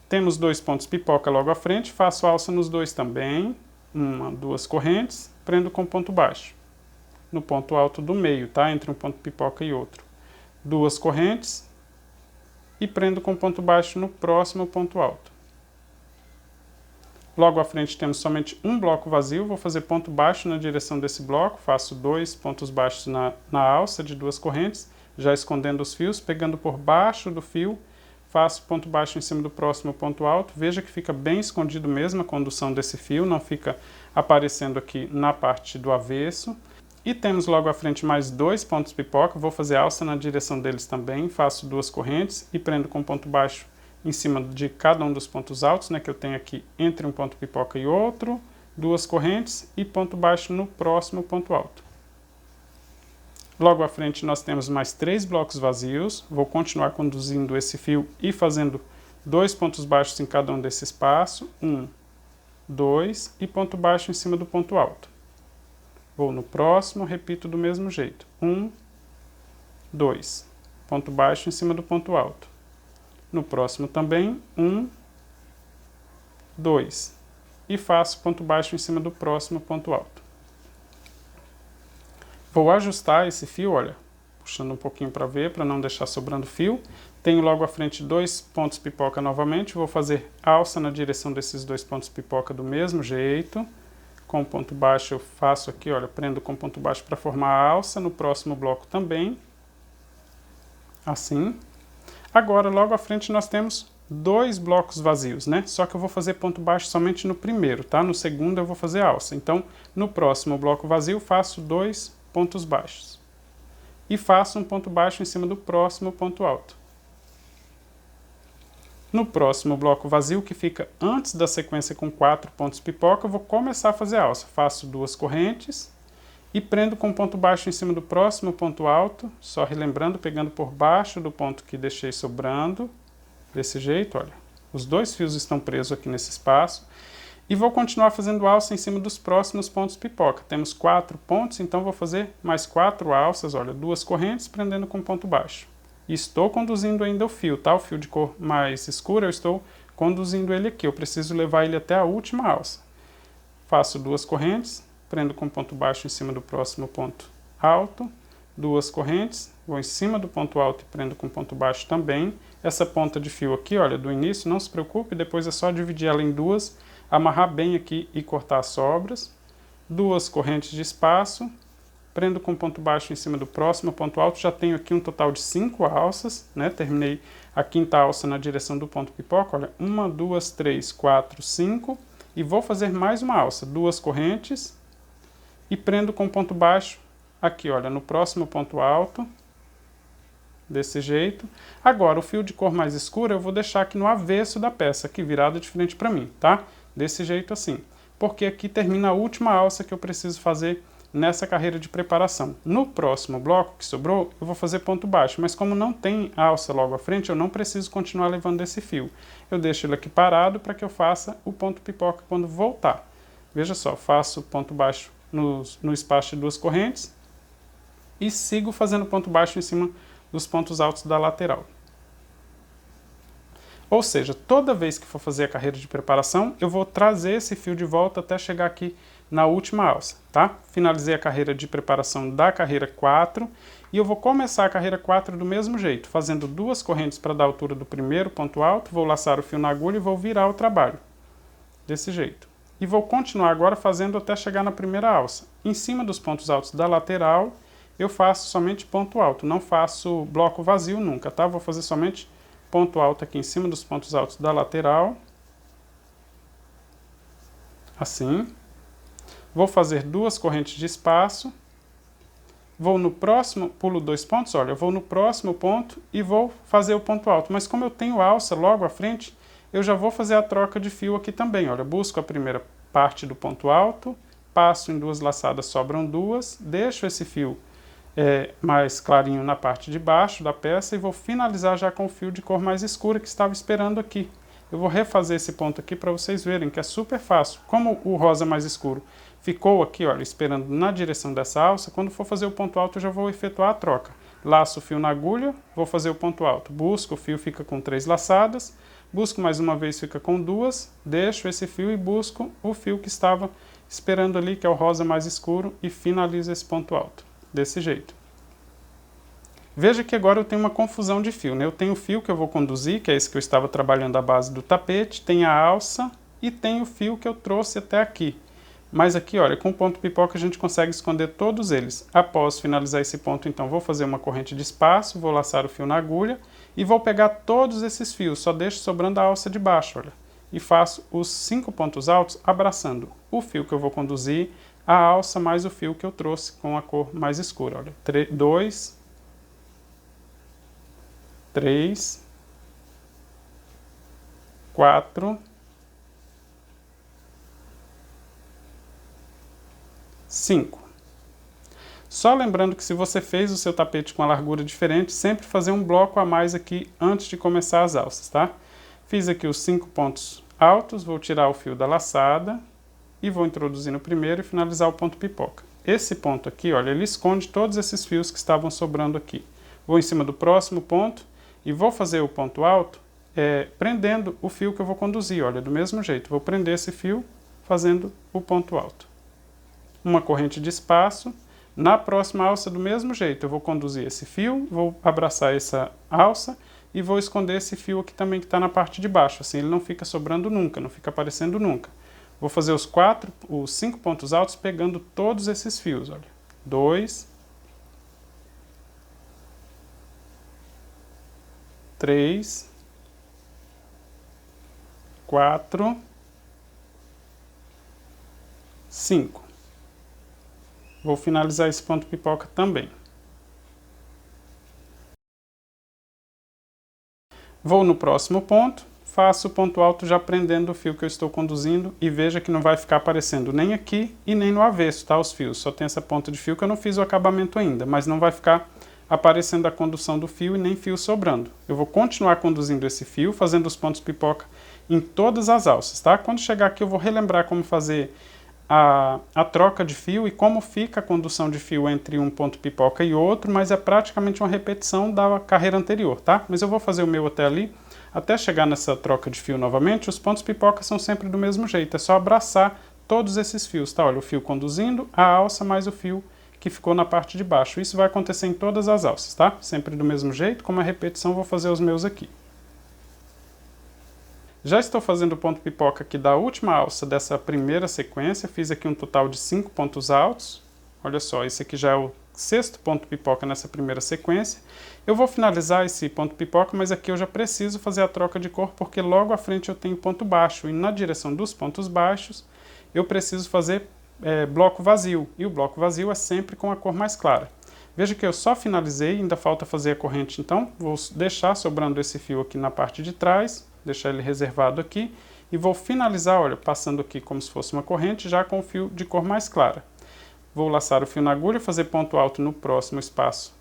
Temos 2 pontos pipoca logo à frente, faço alça nos 2 também, 2 correntes, prendo com ponto baixo. No ponto alto do meio, tá? Entre um ponto pipoca e outro. 2 correntes e prendo com ponto baixo no próximo ponto alto. Logo à frente temos somente um bloco vazio, vou fazer ponto baixo na direção desse bloco, faço 2 pontos baixos na alça de 2 correntes, já escondendo os fios, pegando por baixo do fio, faço ponto baixo em cima do próximo ponto alto, veja que fica bem escondido mesmo a condução desse fio, não fica aparecendo aqui na parte do avesso. E temos logo à frente mais 2 pontos pipoca, vou fazer alça na direção deles também, faço 2 correntes e prendo com ponto baixo em cima de cada um dos pontos altos, né, que eu tenho aqui entre um ponto pipoca e outro, 2 correntes e ponto baixo no próximo ponto alto. Logo à frente nós temos mais 3 blocos vazios, vou continuar conduzindo esse fio e fazendo 2 pontos baixos em cada um desse espaço, 2 e ponto baixo em cima do ponto alto. Vou no próximo, repito do mesmo jeito, 2, ponto baixo em cima do ponto alto. No próximo também, 2, e faço ponto baixo em cima do próximo ponto alto. Vou ajustar esse fio, olha, puxando um pouquinho para ver, para não deixar sobrando fio. Tenho logo à frente 2 pontos pipoca novamente, vou fazer alça na direção desses 2 pontos pipoca do mesmo jeito. Com ponto baixo eu faço aqui, olha, prendo com ponto baixo para formar a alça, no próximo bloco também, assim. Agora, logo à frente nós temos 2 blocos vazios, né? Só que eu vou fazer ponto baixo somente no primeiro, tá? No segundo eu vou fazer alça. Então, no próximo bloco vazio, faço 2 pontos baixos. E faço um ponto baixo em cima do próximo ponto alto. No próximo bloco vazio, que fica antes da sequência com 4 pontos pipoca, eu vou começar a fazer alça. Faço 2 correntes e prendo com ponto baixo em cima do próximo ponto alto, só relembrando, pegando por baixo do ponto que deixei sobrando, desse jeito, olha. Os 2 fios estão presos aqui nesse espaço. E vou continuar fazendo alça em cima dos próximos pontos pipoca. Temos 4 pontos, então vou fazer mais 4 alças, olha, 2 correntes, prendendo com ponto baixo. E estou conduzindo ainda o fio, tá? O fio de cor mais escura, eu estou conduzindo ele aqui. Eu preciso levar ele até a última alça. Faço 2 correntes, prendo com ponto baixo em cima do próximo ponto alto. 2 correntes, vou em cima do ponto alto e prendo com ponto baixo também. Essa ponta de fio aqui, olha, do início, não se preocupe, depois é só dividir ela em 2, amarrar bem aqui e cortar as sobras. 2 correntes de espaço. Prendo com ponto baixo em cima do próximo ponto alto, já tenho aqui um total de 5 alças, né? Terminei a 5ª alça na direção do ponto pipoca, olha, 1, 2, 3, 4, 5, e vou fazer mais uma alça, 2 correntes, e prendo com ponto baixo aqui, olha, no próximo ponto alto, desse jeito. Agora, o fio de cor mais escura eu vou deixar aqui no avesso da peça, aqui virado de frente para mim, tá? Desse jeito assim, porque aqui termina a última alça que eu preciso fazer nessa carreira de preparação. No próximo bloco que sobrou, eu vou fazer ponto baixo, mas como não tem alça logo à frente, eu não preciso continuar levando esse fio. Eu deixo ele aqui parado para que eu faça o ponto pipoca quando voltar. Veja só, faço ponto baixo no espaço de 2 correntes e sigo fazendo ponto baixo em cima dos pontos altos da lateral. Ou seja, toda vez que for fazer a carreira de preparação, eu vou trazer esse fio de volta até chegar aqui na última alça, tá? Finalizei a carreira de preparação da carreira 4 e eu vou começar a carreira 4 do mesmo jeito, fazendo 2 correntes para dar a altura do primeiro ponto alto, vou laçar o fio na agulha e vou virar o trabalho, desse jeito. E vou continuar agora fazendo até chegar na primeira alça. Em cima dos pontos altos da lateral, eu faço somente ponto alto, não faço bloco vazio nunca, tá? Vou fazer somente ponto alto aqui em cima dos pontos altos da lateral, assim. Vou fazer 2 correntes de espaço, vou no próximo, pulo 2 pontos, olha, eu vou no próximo ponto e vou fazer o ponto alto. Mas como eu tenho alça logo à frente, eu já vou fazer a troca de fio aqui também, olha, busco a primeira parte do ponto alto, passo em 2 laçadas, sobram 2, deixo esse fio mais clarinho na parte de baixo da peça e vou finalizar já com o fio de cor mais escura que estava esperando aqui. Eu vou refazer esse ponto aqui para vocês verem que é super fácil. Como o rosa mais escuro ficou aqui, olha, esperando na direção dessa alça, quando for fazer o ponto alto eu já vou efetuar a troca. Laço o fio na agulha, vou fazer o ponto alto. Busco, o fio fica com 3 laçadas, busco mais uma vez, fica com 2, deixo esse fio e busco o fio que estava esperando ali, que é o rosa mais escuro, e finalizo esse ponto alto, desse jeito. Veja que agora eu tenho uma confusão de fio, né? Eu tenho o fio que eu vou conduzir, que é esse que eu estava trabalhando a base do tapete, tem a alça e tem o fio que eu trouxe até aqui. Mas aqui, olha, com o ponto pipoca a gente consegue esconder todos eles. Após finalizar esse ponto, então, vou fazer uma corrente de espaço, vou laçar o fio na agulha e vou pegar todos esses fios, só deixo sobrando a alça de baixo, olha. E faço os 5 pontos altos abraçando o fio que eu vou conduzir, a alça mais o fio que eu trouxe com a cor mais escura, olha. 2, 3, 4, 5. Só lembrando que se você fez o seu tapete com a largura diferente, sempre fazer um bloco a mais aqui antes de começar as alças, tá? Fiz aqui os 5 pontos altos, vou tirar o fio da laçada e vou introduzir no primeiro e finalizar o ponto pipoca. Esse ponto aqui, olha, ele esconde todos esses fios que estavam sobrando aqui. Vou em cima do próximo ponto e vou fazer o ponto alto prendendo o fio que eu vou conduzir, olha, do mesmo jeito. Vou prender esse fio fazendo o ponto alto. Uma corrente de espaço. Na próxima alça, do mesmo jeito, eu vou conduzir esse fio, vou abraçar essa alça e vou esconder esse fio aqui também que está na parte de baixo. Assim ele não fica sobrando nunca, não fica aparecendo nunca. Vou fazer os 5 pontos altos pegando todos esses fios, olha. 2, 3, 4, 5. Vou finalizar esse ponto pipoca também. Vou no próximo ponto, faço o ponto alto já prendendo o fio que eu estou conduzindo e veja que não vai ficar aparecendo nem aqui e nem no avesso, tá? Os fios, só tem essa ponta de fio que eu não fiz o acabamento ainda, mas não vai ficar aparecendo a condução do fio e nem fio sobrando. Eu vou continuar conduzindo esse fio, fazendo os pontos pipoca em todas as alças, tá? Quando chegar aqui eu vou relembrar como fazer a troca de fio e como fica a condução de fio entre um ponto pipoca e outro, mas é praticamente uma repetição da carreira anterior, tá? Mas eu vou fazer o meu até ali, até chegar nessa troca de fio novamente. Os pontos pipoca são sempre do mesmo jeito, é só abraçar todos esses fios, tá? Olha, o fio conduzindo, a alça mais o fio que ficou na parte de baixo. Isso vai acontecer em todas as alças, tá? Sempre do mesmo jeito, como a repetição vou fazer os meus aqui. Já estou fazendo o ponto pipoca aqui da última alça dessa primeira sequência, fiz aqui um total de 5 pontos altos. Olha só, esse aqui já é o 6º ponto pipoca nessa primeira sequência. Eu vou finalizar esse ponto pipoca, mas aqui eu já preciso fazer a troca de cor, porque logo à frente eu tenho ponto baixo, e na direção dos pontos baixos eu preciso fazer bloco vazio, e o bloco vazio é sempre com a cor mais clara. Veja que eu só finalizei, ainda falta fazer a corrente, então vou deixar sobrando esse fio aqui na parte de trás, deixar ele reservado aqui, e vou finalizar, olha, passando aqui como se fosse uma corrente, já com o fio de cor mais clara. Vou laçar o fio na agulha, fazer ponto alto no próximo espaço,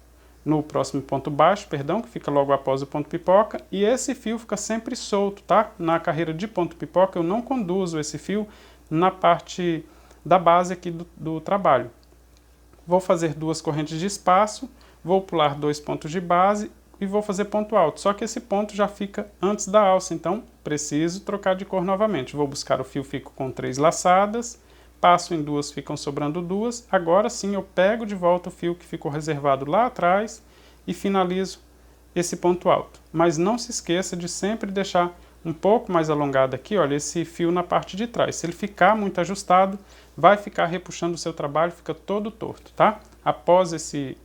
no próximo ponto baixo, perdão, que fica logo após o ponto pipoca, e esse fio fica sempre solto, tá? Na carreira de ponto pipoca eu não conduzo esse fio na parte da base aqui do trabalho. Vou fazer 2 correntes de espaço, vou pular 2 pontos de base e vou fazer ponto alto, só que esse ponto já fica antes da alça, então preciso trocar de cor novamente. Vou buscar o fio, fico com 3 laçadas, passo em duas, ficam sobrando duas. Agora sim eu pego de volta o fio que ficou reservado lá atrás e finalizo esse ponto alto. Mas não se esqueça de sempre deixar um pouco mais alongado aqui, olha, esse fio na parte de trás. Se ele ficar muito ajustado, vai ficar repuxando o seu trabalho, fica todo torto, tá? Após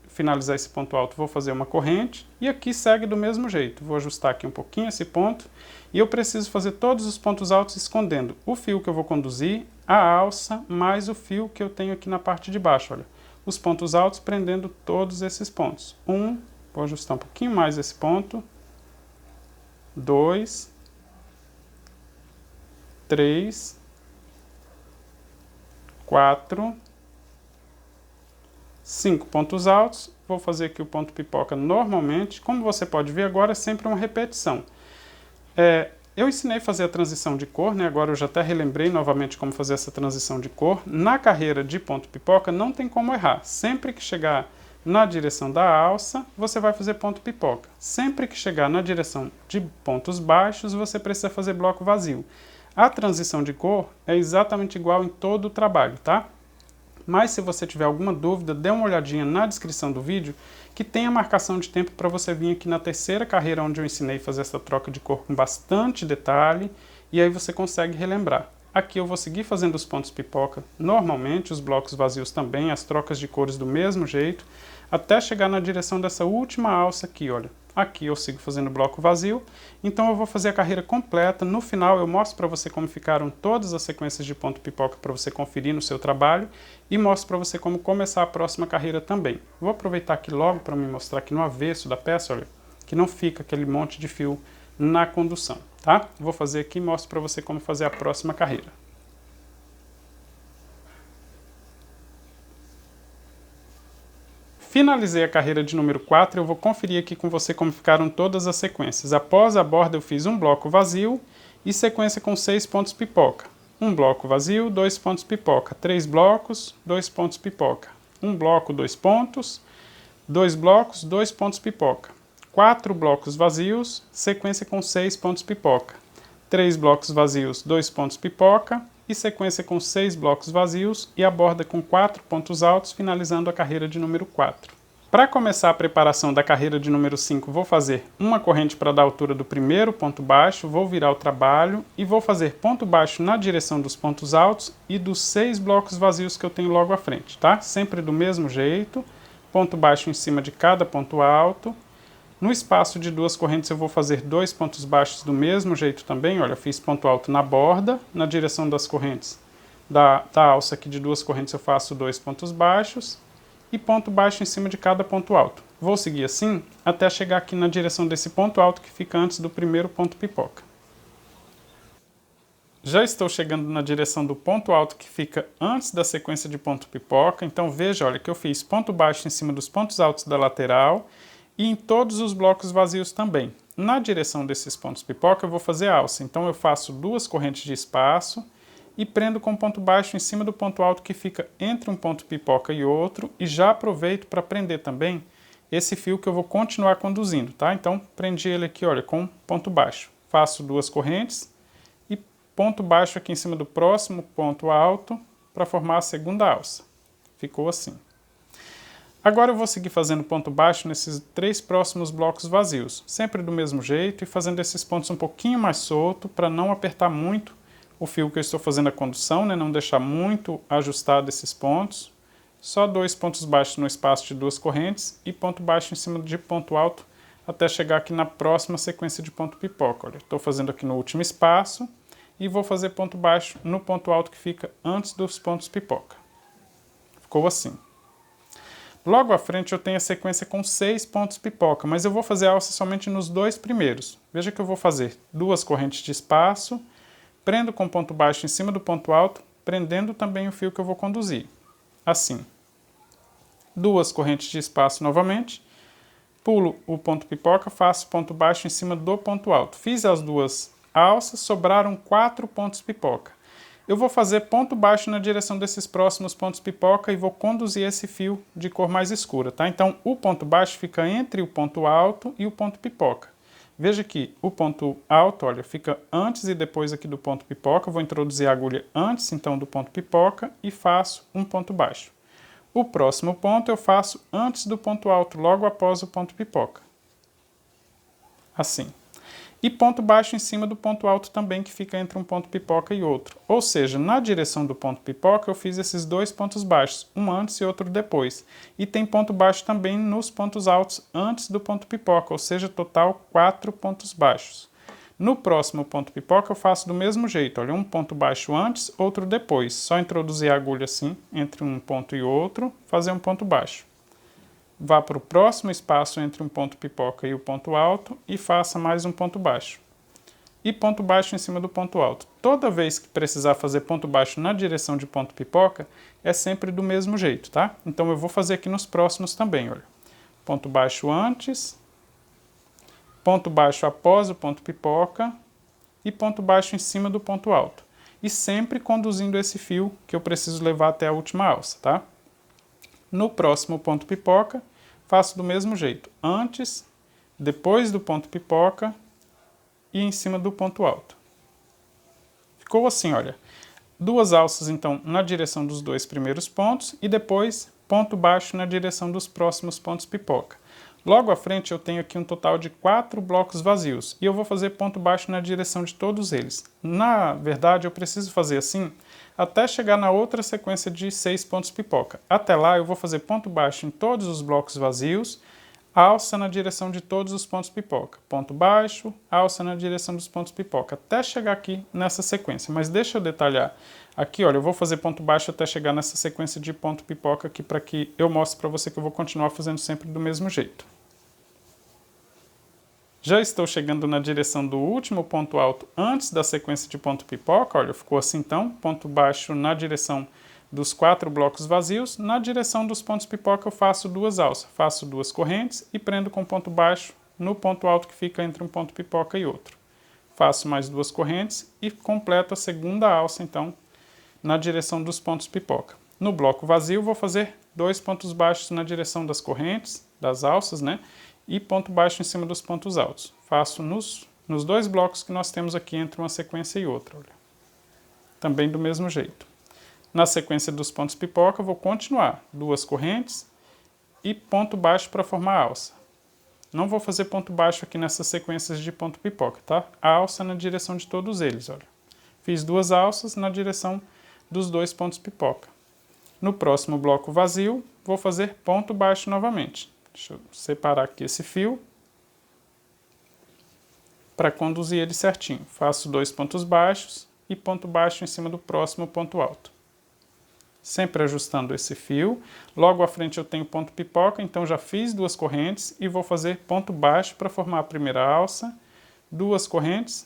finalizar esse ponto alto, vou fazer uma corrente e aqui segue do mesmo jeito. Vou ajustar aqui um pouquinho esse ponto e eu preciso fazer todos os pontos altos escondendo o fio que eu vou conduzir, a alça, mais o fio que eu tenho aqui na parte de baixo, olha. Os pontos altos prendendo todos esses pontos. Vou ajustar um pouquinho mais esse ponto. 2, 3, 4, 5 pontos altos. Vou fazer aqui o ponto pipoca normalmente. Como você pode ver, agora é sempre uma repetição. Eu ensinei a fazer a transição de cor, né? Agora eu já até relembrei novamente como fazer essa transição de cor. Na carreira de ponto pipoca não tem como errar. Sempre que chegar na direção da alça, você vai fazer ponto pipoca. Sempre que chegar na direção de pontos baixos, você precisa fazer bloco vazio. A transição de cor é exatamente igual em todo o trabalho, tá? Mas se você tiver alguma dúvida, dê uma olhadinha na descrição do vídeo, que tem a marcação de tempo para você vir aqui na terceira carreira, onde eu ensinei a fazer essa troca de cor com bastante detalhe, e aí você consegue relembrar. Aqui eu vou seguir fazendo os pontos pipoca normalmente, os blocos vazios também, as trocas de cores do mesmo jeito, até chegar na direção dessa última alça aqui, olha. Aqui eu sigo fazendo bloco vazio, então eu vou fazer a carreira completa. No final eu mostro para você como ficaram todas as sequências de ponto pipoca para você conferir no seu trabalho e mostro para você como começar a próxima carreira também. Vou aproveitar aqui logo para me mostrar aqui no avesso da peça, olha, que não fica aquele monte de fio na condução, tá? Vou fazer aqui e mostro para você como fazer a próxima carreira. Finalizei a carreira de número 4, eu vou conferir aqui com você como ficaram todas as sequências. Após a borda eu fiz um bloco vazio e sequência com 6 pontos pipoca. Um bloco vazio, 2 pontos pipoca. 3 blocos, 2 pontos pipoca. Um bloco, 2 pontos. 2 blocos, 2 pontos pipoca. 4 blocos vazios, sequência com 6 pontos pipoca. 3 blocos vazios, 2 pontos pipoca. E sequência com 6 blocos vazios e a borda com 4 pontos altos, finalizando a carreira de número 4. Para começar a preparação da carreira de número 5, vou fazer uma corrente para dar a altura do primeiro ponto baixo, vou virar o trabalho e vou fazer ponto baixo na direção dos pontos altos e dos 6 blocos vazios que eu tenho logo à frente, tá? Sempre do mesmo jeito, ponto baixo em cima de cada ponto alto. No espaço de 2 correntes eu vou fazer 2 pontos baixos do mesmo jeito também, olha, fiz ponto alto na borda, na direção das correntes da alça aqui de 2 correntes eu faço 2 pontos baixos e ponto baixo em cima de cada ponto alto. Vou seguir assim até chegar aqui na direção desse ponto alto que fica antes do primeiro ponto pipoca. Já estou chegando na direção do ponto alto que fica antes da sequência de ponto pipoca, então veja, olha, que eu fiz ponto baixo em cima dos pontos altos da lateral, e em todos os blocos vazios também. Na direção desses pontos pipoca eu vou fazer alça, então eu faço 2 correntes de espaço e prendo com ponto baixo em cima do ponto alto que fica entre um ponto pipoca e outro e já aproveito para prender também esse fio que eu vou continuar conduzindo, tá? Então prendi ele aqui, olha, com ponto baixo. Faço 2 correntes e ponto baixo aqui em cima do próximo ponto alto para formar a segunda alça. Ficou assim. Agora eu vou seguir fazendo ponto baixo nesses 3 próximos blocos vazios, sempre do mesmo jeito e fazendo esses pontos um pouquinho mais solto para não apertar muito o fio que eu estou fazendo a condução, né? Não deixar muito ajustado esses pontos. Só 2 pontos baixos no espaço de 2 correntes e ponto baixo em cima de ponto alto até chegar aqui na próxima sequência de ponto pipoca. Olha, estou fazendo aqui no último espaço e vou fazer ponto baixo no ponto alto que fica antes dos pontos pipoca. Ficou assim. Logo à frente eu tenho a sequência com 6 pontos pipoca, mas eu vou fazer a alça somente nos 2 primeiros. Veja que eu vou fazer 2 correntes de espaço, prendo com ponto baixo em cima do ponto alto, prendendo também o fio que eu vou conduzir. Assim. 2 correntes de espaço novamente, pulo o ponto pipoca, faço ponto baixo em cima do ponto alto. Fiz as 2 alças, sobraram 4 pontos pipoca. Eu vou fazer ponto baixo na direção desses próximos pontos pipoca e vou conduzir esse fio de cor mais escura, tá? Então, o ponto baixo fica entre o ponto alto e o ponto pipoca. Veja que o ponto alto, olha, fica antes e depois aqui do ponto pipoca. Eu vou introduzir a agulha antes, então, do ponto pipoca e faço um ponto baixo. O próximo ponto eu faço antes do ponto alto, logo após o ponto pipoca. Assim. E ponto baixo em cima do ponto alto também, que fica entre um ponto pipoca e outro. Ou seja, na direção do ponto pipoca eu fiz esses dois pontos baixos, um antes e outro depois. E tem ponto baixo também nos pontos altos antes do ponto pipoca, ou seja, total 4 pontos baixos. No próximo ponto pipoca eu faço do mesmo jeito, olha, um ponto baixo antes, outro depois. Só introduzir a agulha assim, entre um ponto e outro, fazer um ponto baixo. Vá para o próximo espaço entre um ponto pipoca e o ponto alto e faça mais um ponto baixo. E ponto baixo em cima do ponto alto. Toda vez que precisar fazer ponto baixo na direção de ponto pipoca, é sempre do mesmo jeito, tá? Então eu vou fazer aqui nos próximos também, olha. Ponto baixo antes, ponto baixo após o ponto pipoca e ponto baixo em cima do ponto alto. E sempre conduzindo esse fio que eu preciso levar até a última alça, tá? No próximo ponto pipoca, faço do mesmo jeito, antes, depois do ponto pipoca e em cima do ponto alto. Ficou assim, olha, duas alças então na direção dos dois primeiros pontos e depois ponto baixo na direção dos próximos pontos pipoca. Logo à frente eu tenho aqui um total de 4 blocos vazios e eu vou fazer ponto baixo na direção de todos eles. Na verdade eu preciso fazer assim até chegar na outra sequência de 6 pontos pipoca. Até lá eu vou fazer ponto baixo em todos os blocos vazios, alça na direção de todos os pontos pipoca. Ponto baixo, alça na direção dos pontos pipoca, até chegar aqui nessa sequência. Mas deixa eu detalhar. Aqui, olha, eu vou fazer ponto baixo até chegar nessa sequência de ponto pipoca aqui para que eu mostre para você que eu vou continuar fazendo sempre do mesmo jeito. Já estou chegando na direção do último ponto alto antes da sequência de ponto pipoca, olha, ficou assim então, ponto baixo na direção dos 4 blocos vazios, na direção dos pontos pipoca eu faço 2 alças, faço 2 correntes e prendo com ponto baixo no ponto alto que fica entre um ponto pipoca e outro. Faço mais 2 correntes e completo a segunda alça então, na direção dos pontos pipoca. No bloco vazio vou fazer 2 pontos baixos na direção das correntes, das alças, né? E ponto baixo em cima dos pontos altos. Faço nos 2 blocos que nós temos aqui entre uma sequência e outra. Olha. Também do mesmo jeito. Na sequência dos pontos pipoca, eu vou continuar 2 correntes e ponto baixo para formar a alça. Não vou fazer ponto baixo aqui nessas sequências de ponto pipoca, tá? A alça na direção de todos eles, olha. Fiz 2 alças na direção dos 2 pontos pipoca. No próximo bloco vazio, vou fazer ponto baixo novamente. Deixa eu separar aqui esse fio para conduzir ele certinho. Faço 2 pontos baixos e ponto baixo em cima do próximo ponto alto. Sempre ajustando esse fio. Logo à frente eu tenho ponto pipoca, então já fiz 2 correntes e vou fazer ponto baixo para formar a primeira alça, 2 correntes,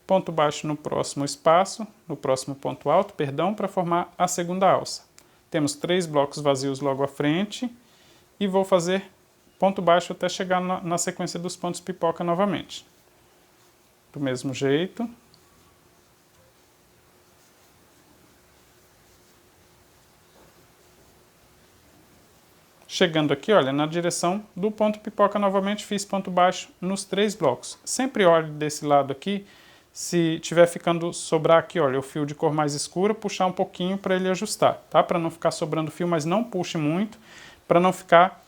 ponto baixo no próximo espaço, no próximo ponto alto, perdão, para formar a segunda alça. Temos 3 blocos vazios logo à frente e vou fazer ponto baixo até chegar na sequência dos pontos pipoca novamente. Do mesmo jeito. Chegando aqui, olha, na direção do ponto pipoca novamente, fiz ponto baixo nos 3 blocos. Sempre olhe desse lado aqui, se tiver ficando sobrar aqui, olha, o fio de cor mais escura, puxar um pouquinho para ele ajustar, tá? Para não ficar sobrando fio, mas não puxe muito, para não ficar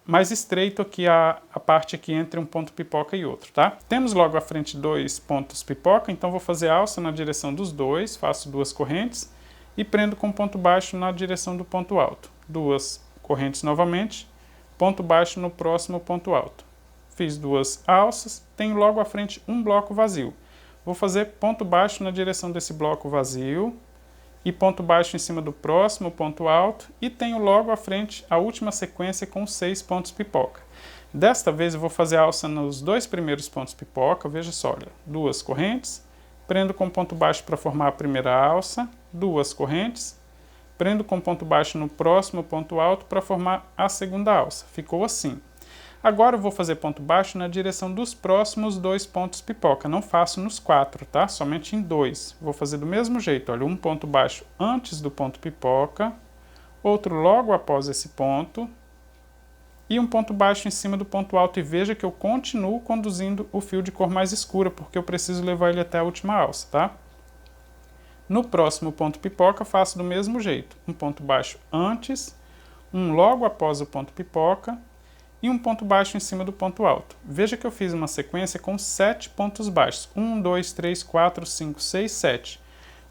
mais estreito aqui a parte aqui entre um ponto pipoca e outro, tá? Temos logo à frente 2 pontos pipoca, então vou fazer alça na direção dos 2, faço 2 correntes e prendo com ponto baixo na direção do ponto alto. 2 correntes novamente, ponto baixo no próximo ponto alto. Fiz 2 alças, tenho logo à frente um bloco vazio. Vou fazer ponto baixo na direção desse bloco vazio e ponto baixo em cima do próximo ponto alto e tenho logo à frente a última sequência com 6 pontos pipoca. Desta vez eu vou fazer alça nos 2 primeiros pontos pipoca, veja só, olha, 2 correntes, prendo com ponto baixo para formar a primeira alça, 2 correntes, prendo com ponto baixo no próximo ponto alto para formar a segunda alça. Ficou assim. Agora eu vou fazer ponto baixo na direção dos próximos 2 pontos pipoca. Não faço nos 4, tá? Somente em 2. Vou fazer do mesmo jeito. Olha, um ponto baixo antes do ponto pipoca, outro logo após esse ponto e um ponto baixo em cima do ponto alto, e veja que eu continuo conduzindo o fio de cor mais escura, porque eu preciso levar ele até a última alça, tá? No próximo ponto pipoca, faço do mesmo jeito, um ponto baixo antes, um logo após o ponto pipoca e um ponto baixo em cima do ponto alto. Veja que eu fiz uma sequência com 7 pontos baixos, 1, 2, 3, 4, 5, 6, 7.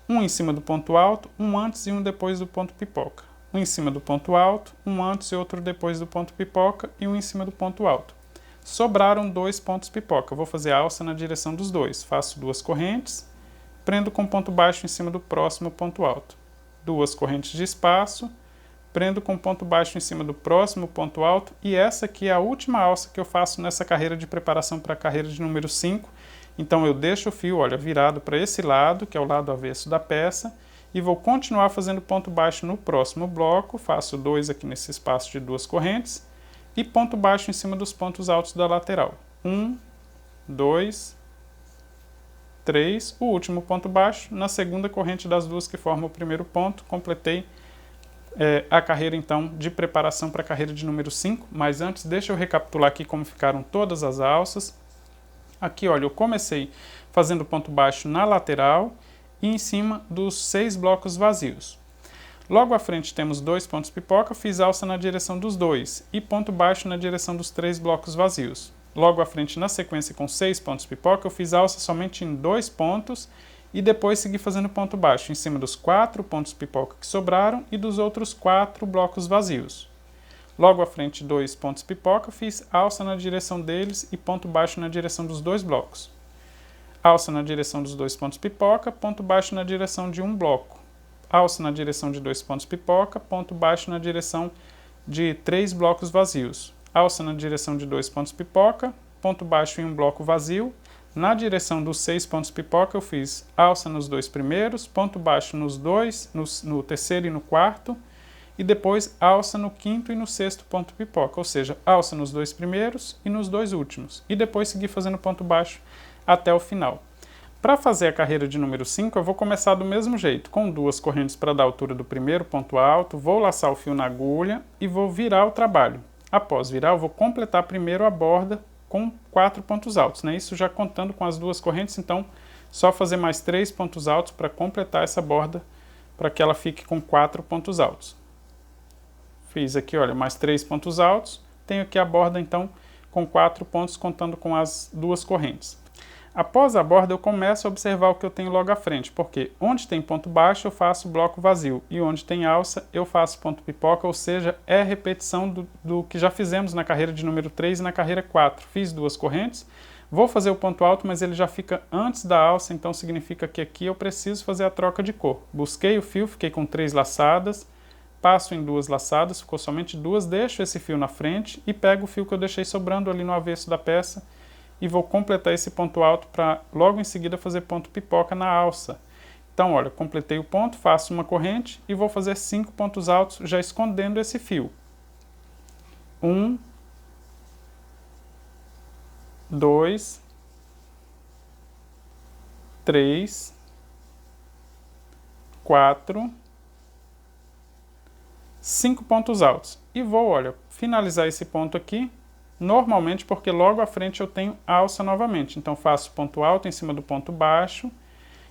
Um em cima do ponto alto, um antes e um depois do ponto pipoca. Um em cima do ponto alto, um antes e outro depois do ponto pipoca e um em cima do ponto alto. Sobraram 2 pontos pipoca. Eu vou fazer a alça na direção dos dois. Faço 2 correntes, prendo com ponto baixo em cima do próximo ponto alto. 2 correntes de espaço, prendo com ponto baixo em cima do próximo ponto alto, e essa aqui é a última alça que eu faço nessa carreira de preparação para a carreira de número 5. Então eu deixo o fio, olha, virado para esse lado, que é o lado avesso da peça, e vou continuar fazendo ponto baixo no próximo bloco. Faço 2 aqui nesse espaço de 2 correntes e ponto baixo em cima dos pontos altos da lateral. 1, 2, 3, o último ponto baixo na segunda corrente das duas que formam o primeiro ponto. Completei a carreira então de preparação para a carreira de número 5, mas antes deixa eu recapitular aqui como ficaram todas as alças. Aqui, olha, eu comecei fazendo ponto baixo na lateral e em cima dos 6 blocos vazios. Logo à frente temos 2 pontos pipoca, fiz alça na direção dos 2 e ponto baixo na direção dos 3 blocos vazios. Logo à frente, na sequência com 6 pontos pipoca, eu fiz alça somente em 2 pontos e depois segui fazendo ponto baixo em cima dos 4 pontos pipoca que sobraram e dos outros 4 blocos vazios. Logo à frente, 2 pontos pipoca, fiz alça na direção deles e ponto baixo na direção dos 2 blocos. Alça na direção dos 2 pontos pipoca, ponto baixo na direção de um bloco. Alça na direção de 2 pontos pipoca, ponto baixo na direção de 3 blocos vazios. Alça na direção de 2 pontos pipoca, ponto baixo em um bloco vazio. Na direção dos 6 pontos pipoca, eu fiz alça nos 2 primeiros, ponto baixo nos 2, no terceiro e no quarto, e depois alça no quinto e no sexto ponto pipoca, ou seja, alça nos 2 primeiros e nos 2 últimos, e depois segui fazendo ponto baixo até o final. Para fazer a carreira de número 5, eu vou começar do mesmo jeito, com 2 correntes para dar a altura do primeiro ponto alto, vou laçar o fio na agulha e vou virar o trabalho. Após virar, eu vou completar primeiro a borda com 4 pontos altos, né? Isso já contando com as 2 correntes, então só fazer mais 3 pontos altos para completar essa borda, para que ela fique com 4 pontos altos. Fiz aqui, olha, mais 3 pontos altos, tenho aqui a borda então com 4 pontos, contando com as 2 correntes. Após a borda, eu começo a observar o que eu tenho logo à frente, porque onde tem ponto baixo eu faço bloco vazio, e onde tem alça eu faço ponto pipoca, ou seja, é repetição do que já fizemos na carreira de número 3 e na carreira 4. Fiz 2 correntes, vou fazer o ponto alto, mas ele já fica antes da alça, então significa que aqui eu preciso fazer a troca de cor. Busquei o fio, fiquei com 3 laçadas, passo em 2 laçadas, ficou somente 2, deixo esse fio na frente e pego o fio que eu deixei sobrando ali no avesso da peça, e vou completar esse ponto alto para logo em seguida fazer ponto pipoca na alça. Então, olha, completei o ponto, faço uma corrente e vou fazer 5 pontos altos já escondendo esse fio. 1, 2, 3, 4, 5 pontos altos. E vou, olha, finalizar esse ponto aqui, normalmente porque logo à frente eu tenho alça novamente. Então faço ponto alto em cima do ponto baixo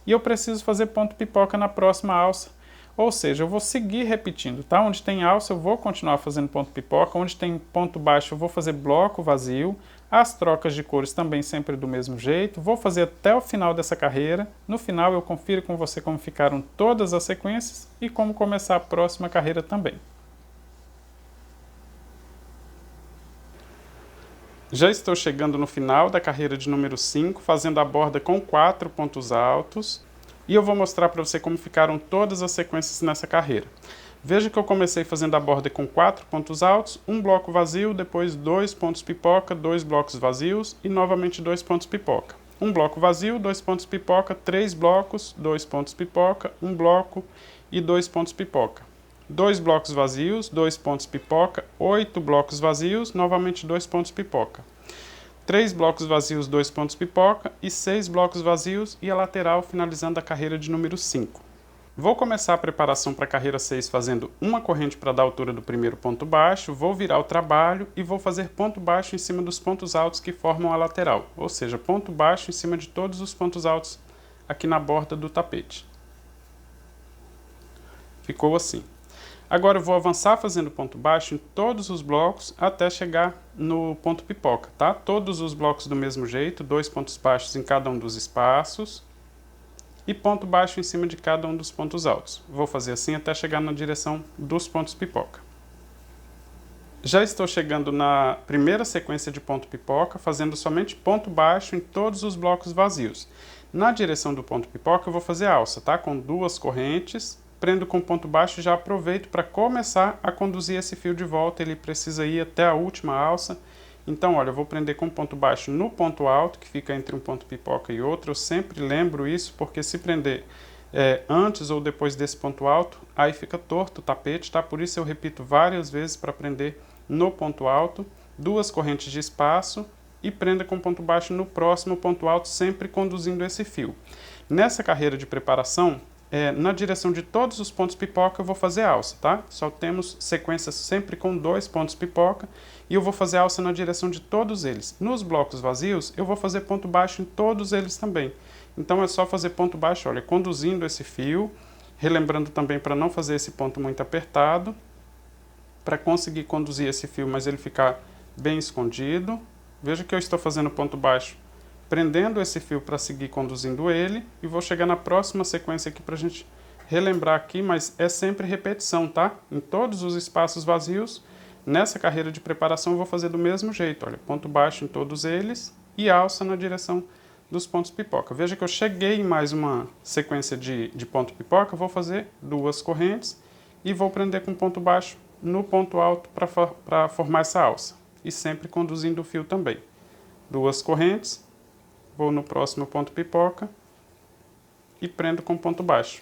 e eu preciso fazer ponto pipoca na próxima alça. Ou seja, eu vou seguir repetindo, tá? Onde tem alça eu vou continuar fazendo ponto pipoca, onde tem ponto baixo eu vou fazer bloco vazio, as trocas de cores também sempre do mesmo jeito, vou fazer até o final dessa carreira. No final eu confiro com você como ficaram todas as sequências e como começar a próxima carreira também. Já estou chegando no final da carreira de número 5, fazendo a borda com 4 pontos altos, e eu vou mostrar para você como ficaram todas as sequências nessa carreira. Veja que eu comecei fazendo a borda com 4 pontos altos, um bloco vazio, depois 2 pontos pipoca, 2 blocos vazios e novamente 2 pontos pipoca. Um bloco vazio, 2 pontos pipoca, 3 blocos, 2 pontos pipoca, um bloco e 2 pontos pipoca. 2 blocos vazios, 2 pontos pipoca, 8 blocos vazios, novamente 2 pontos pipoca. 3 blocos vazios, 2 pontos pipoca e 6 blocos vazios e a lateral finalizando a carreira de número 5. Vou começar a preparação para a carreira 6 fazendo uma corrente para dar a altura do primeiro ponto baixo, vou virar o trabalho e vou fazer ponto baixo em cima dos pontos altos que formam a lateral, ou seja, ponto baixo em cima de todos os pontos altos aqui na borda do tapete. Ficou assim. Agora eu vou avançar fazendo ponto baixo em todos os blocos até chegar no ponto pipoca, tá? Todos os blocos do mesmo jeito, 2 pontos baixos em cada um dos espaços e ponto baixo em cima de cada um dos pontos altos. Vou fazer assim até chegar na direção dos pontos pipoca. Já estou chegando na primeira sequência de ponto pipoca, fazendo somente ponto baixo em todos os blocos vazios. Na direção do ponto pipoca eu vou fazer alça, tá? Com 2 correntes, prendo com ponto baixo e já aproveito para começar a conduzir esse fio de volta, ele precisa ir até a última alça. Então, olha, eu vou prender com ponto baixo no ponto alto, que fica entre um ponto pipoca e outro. Eu sempre lembro isso, porque se prender antes ou depois desse ponto alto, aí fica torto o tapete, tá? Por isso eu repito várias vezes para prender no ponto alto, 2 correntes de espaço e prenda com ponto baixo no próximo ponto alto, sempre conduzindo esse fio. Nessa carreira de preparação, na direção de todos os pontos pipoca eu vou fazer alça, tá? Só temos sequências sempre com 2 pontos pipoca e eu vou fazer alça na direção de todos eles. Nos blocos vazios eu vou fazer ponto baixo em todos eles também. Então é só fazer ponto baixo, olha, conduzindo esse fio, relembrando também para não fazer esse ponto muito apertado, para conseguir conduzir esse fio, mas ele ficar bem escondido. Veja que eu estou fazendo ponto baixo prendendo esse fio para seguir conduzindo ele, e vou chegar na próxima sequência aqui para a gente relembrar aqui, mas é sempre repetição, tá? Em todos os espaços vazios, nessa carreira de preparação eu vou fazer do mesmo jeito, olha, ponto baixo em todos eles e alça na direção dos pontos pipoca. Veja que eu cheguei em mais uma sequência de ponto pipoca, eu vou fazer 2 correntes e vou prender com ponto baixo no ponto alto para formar essa alça, e sempre conduzindo o fio também. 2 correntes, vou no próximo ponto pipoca e prendo com ponto baixo.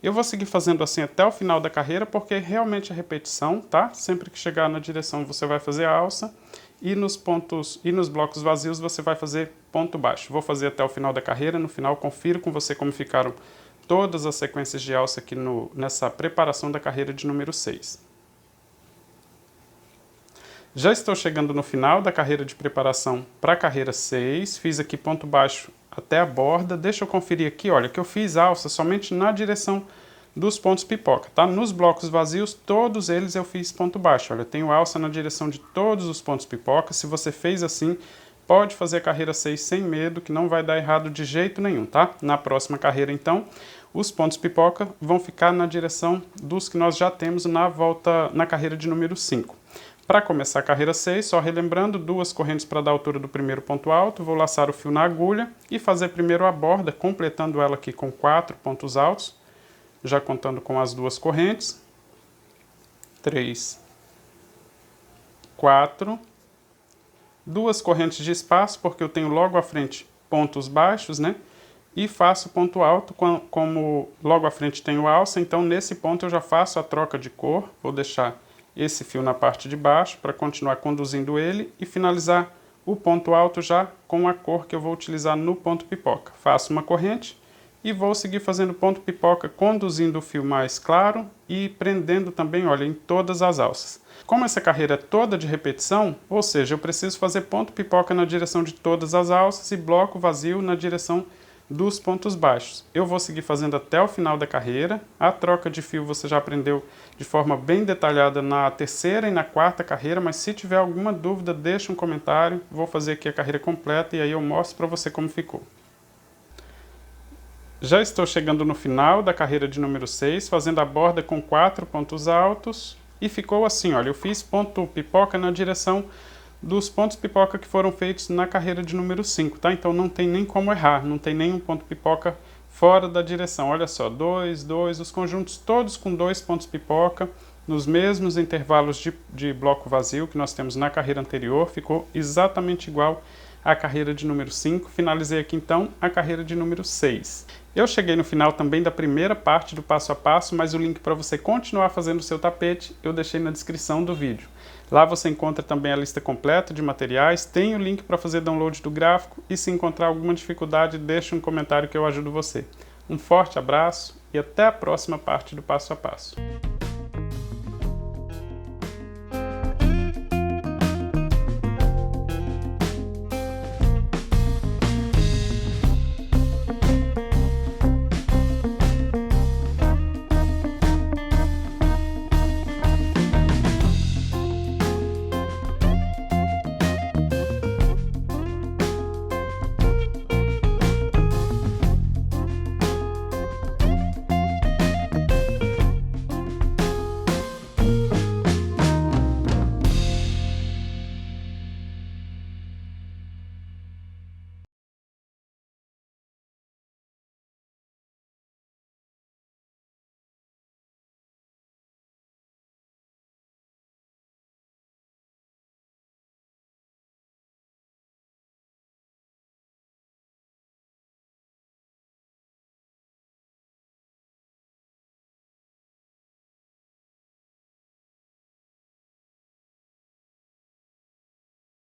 Eu vou seguir fazendo assim até o final da carreira, porque realmente é repetição, tá? Sempre que chegar na direção você vai fazer a alça e nos blocos vazios você vai fazer ponto baixo. Vou fazer até o final da carreira, no final confiro com você como ficaram todas as sequências de alça aqui nessa preparação da carreira de número 6. Já estou chegando no final da carreira de preparação para a carreira 6, fiz aqui ponto baixo até a borda, deixa eu conferir aqui, olha, que eu fiz alça somente na direção dos pontos pipoca, tá? Nos blocos vazios, todos eles eu fiz ponto baixo, olha, eu tenho alça na direção de todos os pontos pipoca. Se você fez assim, pode fazer a carreira 6 sem medo, que não vai dar errado de jeito nenhum, tá? Na próxima carreira, então, os pontos pipoca vão ficar na direção dos que nós já temos na carreira de número 5. Para começar a carreira 6, só relembrando, 2 correntes para dar a altura do primeiro ponto alto, vou laçar o fio na agulha e fazer primeiro a borda, completando ela aqui com 4 pontos altos, já contando com as 2 correntes. 3, 4, 2 correntes de espaço, porque eu tenho logo à frente pontos baixos, né? E faço ponto alto, como logo à frente tenho alça, então nesse ponto eu já faço a troca de cor, vou deixar esse fio na parte de baixo para continuar conduzindo ele e finalizar o ponto alto já com a cor que eu vou utilizar no ponto pipoca. Faço uma corrente e vou seguir fazendo ponto pipoca, conduzindo o fio mais claro e prendendo também, olha, em todas as alças. Como essa carreira é toda de repetição, ou seja, eu preciso fazer ponto pipoca na direção de todas as alças e bloco vazio na direção dos pontos baixos. Eu vou seguir fazendo até o final da carreira. A troca de fio você já aprendeu de forma bem detalhada na 3ª e na 4ª carreira, mas se tiver alguma dúvida, deixa um comentário. Vou fazer aqui a carreira completa e aí eu mostro para você como ficou. Já estou chegando no final da carreira de número 6, fazendo a borda com 4 pontos altos e ficou assim, olha, eu fiz ponto pipoca na direção dos pontos pipoca que foram feitos na carreira de número 5, tá? Então não tem nem como errar, não tem nenhum ponto pipoca fora da direção. Olha só, 2, 2, os conjuntos todos com 2 pontos pipoca, nos mesmos intervalos de bloco vazio que nós temos na carreira anterior, ficou exatamente igual à carreira de número 5. Finalizei aqui então a carreira de número 6. Eu cheguei no final também da primeira parte do passo a passo, mas o link para você continuar fazendo o seu tapete eu deixei na descrição do vídeo. Lá você encontra também a lista completa de materiais, tem o link para fazer download do gráfico e se encontrar alguma dificuldade, deixa um comentário que eu ajudo você. Um forte abraço e até a próxima parte do passo a passo.